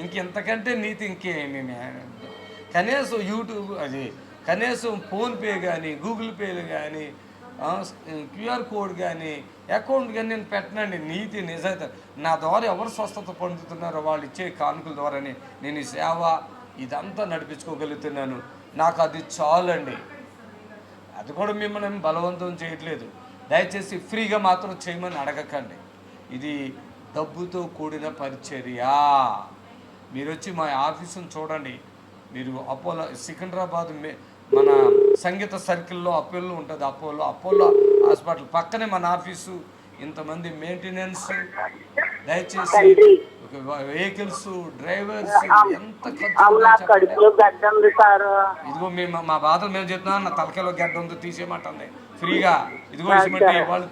ఇంకెంతకంటే నీతి ఇంకేమి. కనీసం యూట్యూబ్ అది కనీసం ఫోన్పే కానీ గూగుల్ పేలు కానీ క్యూఆర్ కోడ్ కానీ అకౌంట్ కానీ నేను పెట్టనండి. నీతి నిజాయిత నా ద్వారా ఎవరు స్వస్థత పొందుతున్నారో వాళ్ళు ఇచ్చే కానుకల ద్వారానే నేను ఈ సేవ ఇదంతా నడిపించుకోగలుగుతున్నాను. నాకు అది చాలండి. అది కూడా మిమ్మల్ని బలవంతం చేయట్లేదు. దయచేసి ఫ్రీగా మాత్రం చేయమని అడగకండి. ఇది డబ్బుతో కూడిన పరిచర్య. మీరు వచ్చి మా ఆఫీసును చూడండి. మీరు అపోలో సికింద్రాబాద్ మన సంగీత సర్కిల్లో అపోలో ఉంటుంది. అపోలో హాస్పిటల్ పక్కనే మన ఆఫీసు. ఇంతమంది మెయింటెనెన్స్, దయచేసి వెహికల్స్, డ్రైవర్స్ ఎంత ఇదిగో మేము మా బాధలు మేము చెప్తున్నాం. నా తలకాయలో గడ్డ ఉంది తీసేయమంటుంది ఫ్రీగా. ఇదిగో వాళ్ళు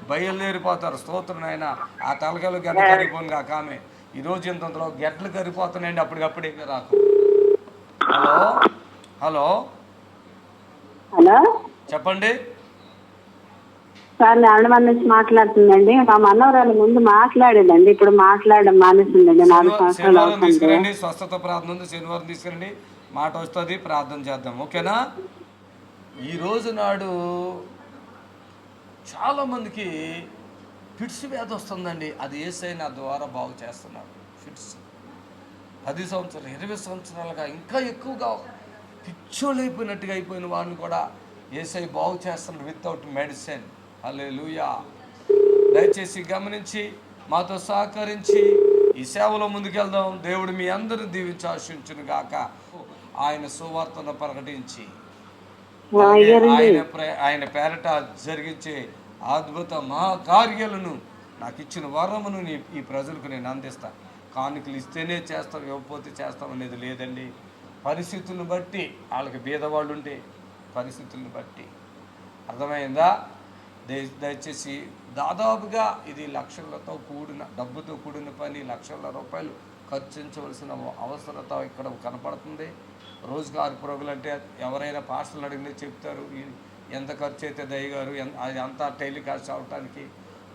బయలుదేరిపోతారు. స్తోత్రం ఆయన. ఆ తలకాయలో గడ్డ కరిగిపోను కాక ఆమె ఈరోజు ఇంతలో గడ్డలు కరిగిపోతున్నాయండి అప్పటికప్పుడే రాకు. హలో హలో హలో చెప్పండి సార్. నారాయణ నుంచి మాట్లాడుతుందండి. మా మనవరాలు ముందు మాట్లాడేదండి, ఇప్పుడు మాట్లాడడం మానేసిందండి. 4 సంవత్సరాలు తీసుకురండి. స్వస్థత ప్రార్థన ఉంది, శనివారం తీసుకురండి. మాట వస్తుంది, ప్రార్థన చేద్దాం, ఓకేనా? ఈరోజు నాడు చాలామందికి ఫిట్స్ వ్యాధి వస్తుందండి, అది యేసయ్య నా ద్వారా బాగు చేస్తున్నాడు. ఫిట్స్ 10 సంవత్సరాలు 20 సంవత్సరాలుగా ఇంకా ఎక్కువగా పిచ్చోళ్ళైపోయినట్టుగా అయిపోయిన వాడిని కూడా యేసయ్య బాగు చేస్తున్నాడు వితౌట్ మెడిసిన్. హల్లెలూయా. దయచేసి గమనించి మాతో సహకరించి ఈ సేవలో ముందుకెళ్దాం. దేవుడు మీ అందరిని దీవించి ఆశీర్వదించును గాక. ఆయన సువార్తను ప్రకటించి ఆయన పేరట జరిగించే అద్భుత మహాకార్యాలను నాకు ఇచ్చిన వరమును ఈ ప్రజలకు నేను అందిస్తాను. కానుకలు ఇస్తేనే చేస్తాం, ఇవ్వకపోతే చేస్తాం అనేది లేదండి. పరిస్థితులను బట్టి, వాళ్ళకి బీదవాళ్ళు ఉంటే పరిస్థితులను బట్టి. అర్థమైందా? దయచేసి దాదాపుగా ఇది లక్షలతో కూడిన, డబ్బుతో కూడిన పని, లక్షల రూపాయలు ఖర్చించవలసిన అవసరత ఇక్కడ కనపడుతుంది. రోజుగారు పురుగులు అంటే ఎవరైనా పాస్టర్లు అడిగినా చెప్తారు ఎంత ఖర్చు అయితే అయ్యగారు అది అంతా టెలికాస్ట్ అవడానికి,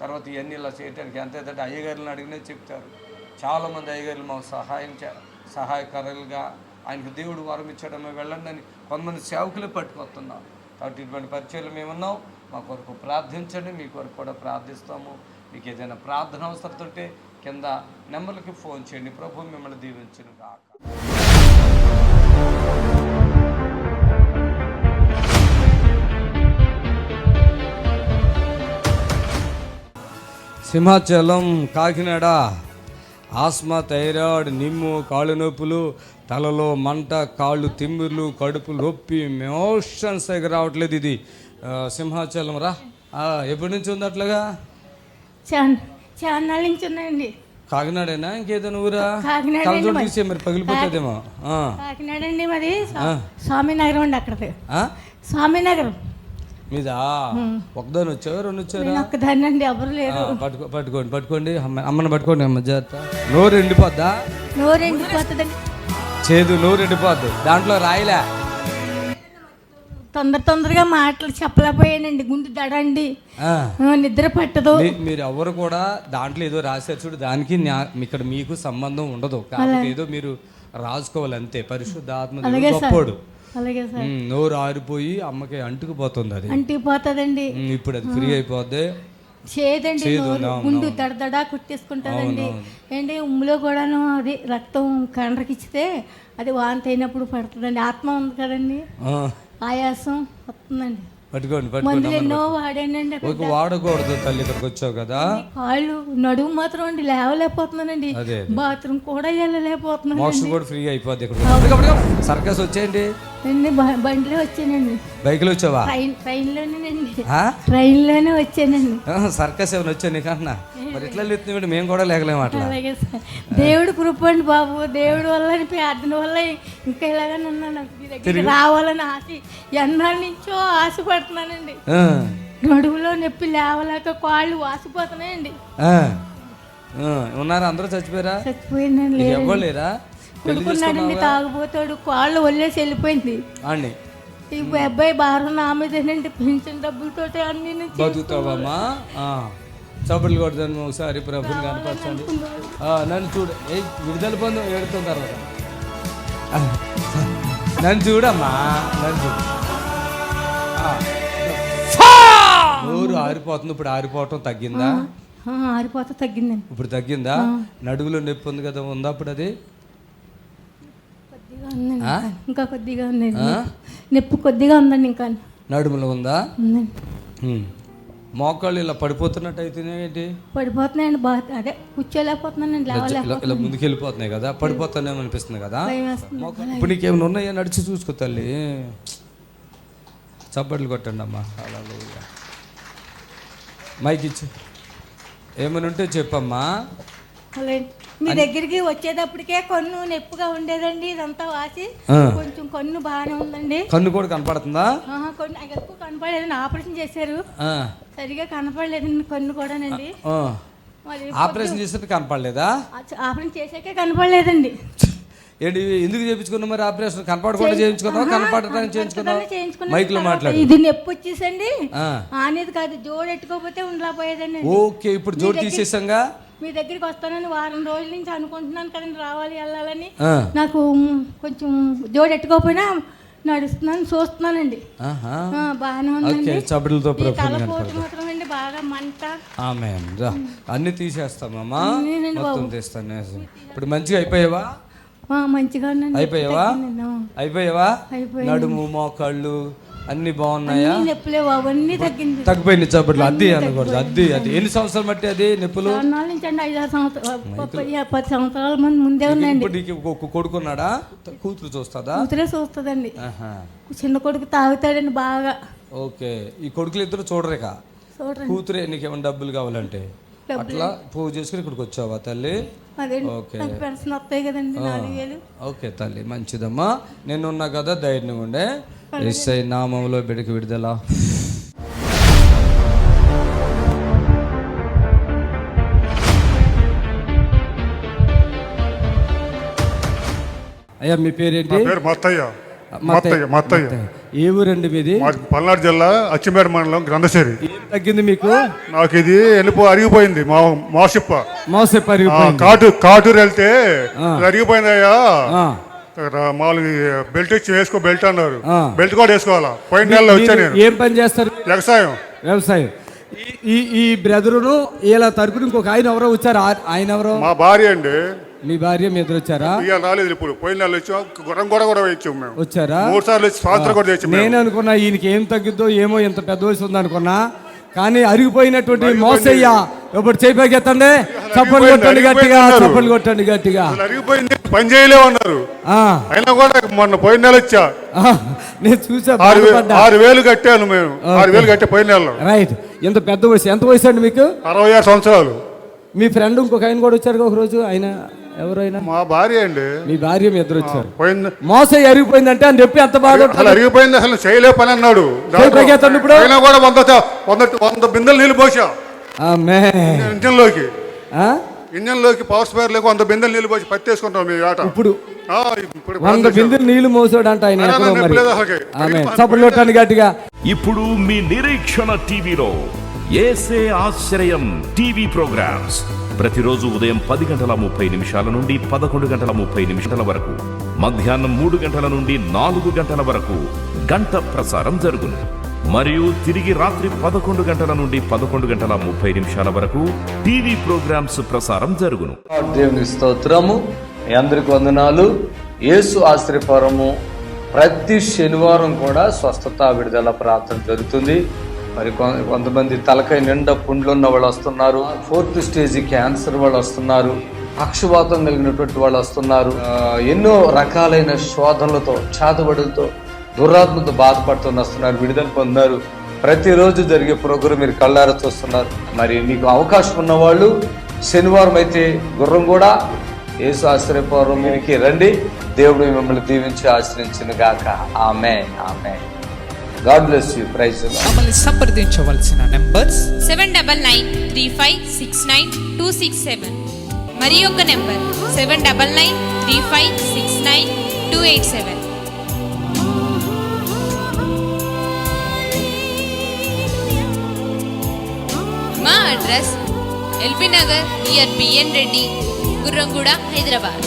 తర్వాత ఇవన్నీ ఇలా చేయడానికి ఎంత అయితే అయ్యగారులను అడిగినా చెప్తారు. చాలామంది అయ్యగారులు మాకు సహాయకారులుగా ఆయనకు దేవుడు వరం ఇచ్చడమే వెళ్ళండి అని కొంతమంది సేవకులే పట్టుకొస్తున్నాం. కాబట్టి ఇటువంటి పరిచయాలు మేమున్నాం. మా కొరకు ప్రార్థించండి, మీ కొరకు కూడా ప్రార్థిస్తాము. మీకు ఏదైనా ప్రార్థన అవసరం ఉంటే కింద నెంబర్లకి ఫోన్ చేయండి. ప్రభు మిమ్మల్ని దీవించును గాక. సింహాచలం, కాకినాడ ఆస్మా, థైరాయిడ్, నిమ్ము, కాళ్ళు నొప్పులు, తలలో మంట, కాళ్ళు తిమ్మిర్లు, కడుపు నొప్పి, మోషన్స్ దగ్గర రావట్లేదు. ఇది సింహాచలం రా. ఎప్పటి నుంచి ఉంది అట్లాగా? చాలా నుంచి ఉన్నాయండి. కాకినాడేనా ఇంకేదైనా ఊరా? కాకినాడ తీసే మరి పగిలిపోతుందేమో. కాకినాడ అండి మరి, స్వామినగరం అండి. అక్కడ స్వామినగరం మీదా? ఒకదాని వచ్చావు, రెండు వచ్చారా? ఒక్కదాన్ని అండి, ఎవరు లేరు. పట్టుకోండి అమ్మని పట్టుకోండి. అమ్మ జాగ్రత్త. నోరు ఎండిపోద్దా? నోరు ఎండిపోతుందండి. చేదు నోరు ఎండిపోద్ది. దాంట్లో రాయిలే. తొందరగా మాటలు చెప్పలేకపోయానండి. గుండె దడండి, నిద్ర పట్టదు. మీరు ఎవరు కూడా దాంట్లో ఏదో రాశారు చూడు, దానికి ఇక్కడ మీకు సంబంధం ఉండదు. కాబట్టి ఏదో మీరు రాసుకోవాలి అంతే. పరిశుద్ధాత్మ గొప్పోడు. అలాగే సార్. నోరు ఆరిపోయి అమ్మకి అంటుకుపోతుంది. అది అంటుకుపోతుందండి. ఇప్పుడు అది ఫ్రీ అయిపోద్ది. చేదండి, గుండు దడదడా కుట్టేసుకుంటుందండి. ఏంటి ఉమ్ములో కూడాను అది రక్తం కండ్రకిచ్చితే అది వాంతి అయినప్పుడు పడుతుందండి. ఆత్మ ఉంది కదండి, ఆయాసం వస్తుందండి. మందులు ఎన్నో వాడానండి. వాడకూడదు తల్లి, ఇక్కడికి వచ్చావు కదా. కాళ్ళు నడుము మాత్రం అండి లేవలేకపోతున్నానండి. బాత్రూమ్ కూడా వెళ్ళలేకపోతున్నాను. మోషన్ కూడా ఫ్రీ అయిపోద్ది. సర్కస్ వచ్చేయండి. బండిలో వచ్చానండి. బైక్ లో వచ్చావా? ట్రైన్లోనే వచ్చానండి. సర్కస్ ఏమైనా వచ్చా నీకన్నా? మరి ఎట్లా లేతున్నాడు? మేము కూడా లేకలేము అట్లా. అలాగే సార్. దేవుడు కృపండి బాబు. దేవుడి వల్ల ప్రార్థన వల్ల ఇంకా ఇలాగనే ఉన్నాను. రావాలని ఆశ ఎన్నాళ్ళ నుంచో ఆశపడుతున్నానండి. నడువులో నొప్పి లేవలేక కాళ్ళు వాసిపోతున్నాయండి. ఉన్నారా? అందరూ చచ్చిపోయారా? చచ్చిపోయిందండి. ఎవరు లేరా? కొడుకున్నాడండి, తాగుపోతాడు. కాళ్ళు వదిలేసి వెళ్ళిపోయింది అండి. ఈ అబ్బాయి భారం నా మీదేనండి. పెన్షన్ డబ్బులతో అన్ని బతుకుతావమ్మా. చప్పట్లు కొడతాను ఒకసారి. ప్రభుని కనపరచండి. నన్ను చూడు. విడుదల పొందు ఏడుతున్న తర్వాత నన్ను చూడమ్మా, నన్ను చూడు. నోరు ఆరిపోతుంది. ఇప్పుడు ఆరిపోవటం తగ్గిందా? ఆరిపోతా తగ్గిందండి. ఇప్పుడు తగ్గిందా? నడుగులో నొప్పి ఉంది కదా, ఉందా ఇప్పుడు? అది ఇంకా కొద్దిగా ఉంది. నొప్పి కొద్దిగా ఉందండి. ఇంకా నడుములో ఉందా? మోకాళ్ళు ఇలా పడిపోతున్నట్టు అయితేనే ఏంటి? పడిపోతున్నాయండి. అదే కూర్చోలేకపోతున్నానండి, ఇలా ముందుకు వెళ్ళిపోతున్నాయి కదా, పడిపోతానేమో అనిపిస్తుంది కదా. ఇప్పుడు నీకేమైనా ఉన్నాయా? నడిచి చూసుకో తల్లి. చప్పట్లు కొట్టండి అమ్మా. మైక్ ఇచ్చి ఏమైనా ఉంటే చెప్పమ్మా. మీ దగ్గరికి వచ్చేటప్పటికే కన్ను నొప్పిగా ఉండేదండి. ఇదంతా వాసి కొంచెం కన్ను బాగానే ఉందండి. కన్ను కూడా కనపడుతుందా? కొన్ని ఎక్కువ కనపడలేదండి. ఆపరేషన్ చేశారు, సరిగా కనపడలేదండి కన్ను కూడానండి. ఆపరేషన్ చేసినట్టు కనపడలేదా? ఆపరేషన్ చేసాకే కనపడలేదండి. ఏంటి ఎందుకు చేయించుకున్నావు మరి? ఆపరేషన్ కనపడకుండా చేయించుకున్నావు, కనపడటానికి చేయించుకున్నావు? మైక్ లో మాట్లాడు. ఇది నొప్పి వచ్చేసండి. అనేది కాదు, జోడు ఎట్టుకోకపోతే ఉండలేకపోయేదండి. ఓకే, ఇప్పుడు జోడు తీసేసాంగా. మీ దగ్గరికి వస్తానని వారం రోజుల నుంచి అనుకుంటున్నాను కదండి, రావాలి వెళ్ళాలని. నాకు కొంచెం జోడు ఎట్టుకోకపోయినా నడుస్తున్నాను, చూస్తున్నానండి. ఆహా. బాగానే ఓకే, ఉందండి. చప్పట్లతో ఈ ప్రభువుని తలపోటు కనపడతాం. మాత్రం అండి బాగా మంట. ఆమేన్. రా, అన్ని తీసేస్తామమ్మా, నేనండి మొత్తం బాబు. తీస్తాను. ఇప్పుడు మంచిగా అయిపోయావా? మంచిగా ఉందండి. అయిపోయావా? అయిపోయావా? అయిపోయింది. నడుము, మోకాళ్ళు అన్ని బాగున్నాయా? అన్ని నొప్పులే బాబు, అన్ని తగ్గింది. తగ్గిపోయింది చప్పట్లు. అది అనకూడదు. అది ఎన్ని సంవత్సరాలు బట్టి అది నొప్పులు? నాలుగు నుంచి అండి 5-6 సంవత్సరాలు, 10 సంవత్సరాల మంది ముందే ఉందండి. ఇప్పుడు నీకు ఒక కొడుకున్నాడా? కూతురు చూస్తుందా? కూతురే చూస్తుందండి. ఆహా. చిన్న కొడుకు తాగుతాడండి బాగా. ఓకే, ఈ కొడుకులు ఇద్దరు చూడరేక? చూడండి. కూతురే నీకేమైనా డబ్బులు కావాలంటే అట్లా పూజ చేసుకుని ఇక్కడికి వచ్చావా తల్లి? ఓకే, నాకు పెన్షన్ వస్తాయి కదండి 4,000. ఓకే తల్లి, మంచిదమ్మా. నేనున్నా కదా, ధైర్యంగా ఉండే. యేసయ్య నామములో బిడ్డకి విడుదల. అయ్యా మీ పేరేంటి? మత్తయ్య. ఏ ఊరండి మీది? పల్నాడు జిల్లా అచ్చిమేడ మండలం గ్రంథసేరి. ఏం తగ్గింది మీకు? నాకు ఇది అరిగిపోయింది. మోసెప్ప అరిగిపోయింది. కాటూరు వెళ్తే అరిగిపోయిందయ్యా. మామూలుగా బెల్ట్ ఇచ్చి వేసుకో, బెల్ట్ అన్నారు. బెల్ట్ కూడా వేసుకోవాలా. పోయిన నెలలో వచ్చా నేను. ఏం పని చేస్తారు? వ్యవసాయం. ఈ బ్రదరును ఇలా తరపున ఇంకొక ఆయన ఎవరో వచ్చారు. ఆయన ఎవరో? మా భార్య అండి. మీ భార్య మీ ఎదురు వచ్చారా? రాలేదు. ఇప్పుడు పోయిన నెలలో వచ్చాం. గుర్రం కూడా వచ్చాం మేము. వచ్చారా? 3 సార్లు వచ్చి స్వాతంత్రం కూడా తెచ్చాం. నేను అనుకున్నా ఈయనకి ఏం తగ్గిద్దో ఏమో, ఎంత పెద్ద వయసు ఉంది అనుకున్నా. కానీ అరిగిపోయినటువంటి మోసయ్య ఇప్పుడు చేపకెత్తండి. చప్పలు కొట్టండి గట్టిగా, చప్పలు కొట్టండి గట్టిగా. అరిగిపోయింది, పని చేయలేమన్నారు. అయినా కూడా మొన్న పోయిన నెల వచ్చా. నేను చూసా. 6,000 కట్టాను మేము. 6,000 కట్టే పోయిన నెలలో. రైట్. ఎంత పెద్ద వయసు? ఎంత వయసు అండి మీకు? 66 సంవత్సరాలు. మీ ఫ్రెండ్ ఇంకొక ఆయన కూడా వచ్చారు ఒక రోజు. ఆయన ఎవరైనా? మా భార్య అండి. మీ భార్య మీ ఇద్దరు వచ్చారు. మోసం అరిగిపోయిందంటే అని చెప్పి అంత బాధ. అరిగిపోయింది, అసలు చేయలే పని అన్నాడు. ఇప్పుడు అయినా కూడా 100 బిందెలు నీళ్ళు పోసా ఇంజన్లోకి పవర్ స్పేర్ లేక 100 బిందెలు నీళ్ళు పోసి పత్తి వేసుకుంటాం మీ ఆట. ఇప్పుడు 100 బిందెలు నీళ్లు మోసాడంట ఆయన. గట్టిగా. ఇప్పుడు మీ నిరీక్షణ టీవీలో యేసే ఆశ్రయం టీవీ ప్రోగ్రామ్స్ ప్రతిరోజు ఉదయం 10:30 నుండి 11:30 వరకు, మధ్యాహ్నం 3 గంటల నుండి 4 గంటల వరకు గంట ప్రసారం జరుగును. మరియు తిరిగి రాత్రి 11 గంటల నుండి 11:30 వరకు టీవీ ప్రోగ్రామ్స్ ప్రసారం జరుగును. దేవుని స్తోత్రము. మీ అందరికి వందనాలు. యేసు ఆశ్రయపురము ప్రతి శనివారం కూడా స్వస్థత విడుదల ప్రార్థన జరుగుతుంది. మరి కొంతమంది తలకాయ నిండా పుండ్లు ఉన్న వాళ్ళు వస్తున్నారు. 4th స్టేజ్ క్యాన్సర్ వాళ్ళు వస్తున్నారు. పక్షవాతం కలిగినటువంటి వాళ్ళు వస్తున్నారు. ఎన్నో రకాలైన శోధనలతో, చాతబడులతో, దురాత్మతో బాధపడుతూ వస్తున్నారు. విడుదల పొందారు. ప్రతిరోజు జరిగే ప్రోగ్రాం మీరు కళ్ళారా చూస్తున్నారు. మరి మీకు అవకాశం ఉన్నవాళ్ళు శనివారం అయితే గుర్రం కూడా యేసు ఆశ్రయపురం మీరికి రండి. దేవుడు మిమ్మల్ని దీవించి ఆశ్రయించును గాక. ఆమేన్, ఆమేన్. God bless you. Praise Lord. మమ్మల్ని సంప్రదించవలసిన నంబర్స్ 7993569267 మరి ఒక నంబర్ 7993569287. మా address LB Nagar near BN Reddy, Gurramguda, Hyderabad.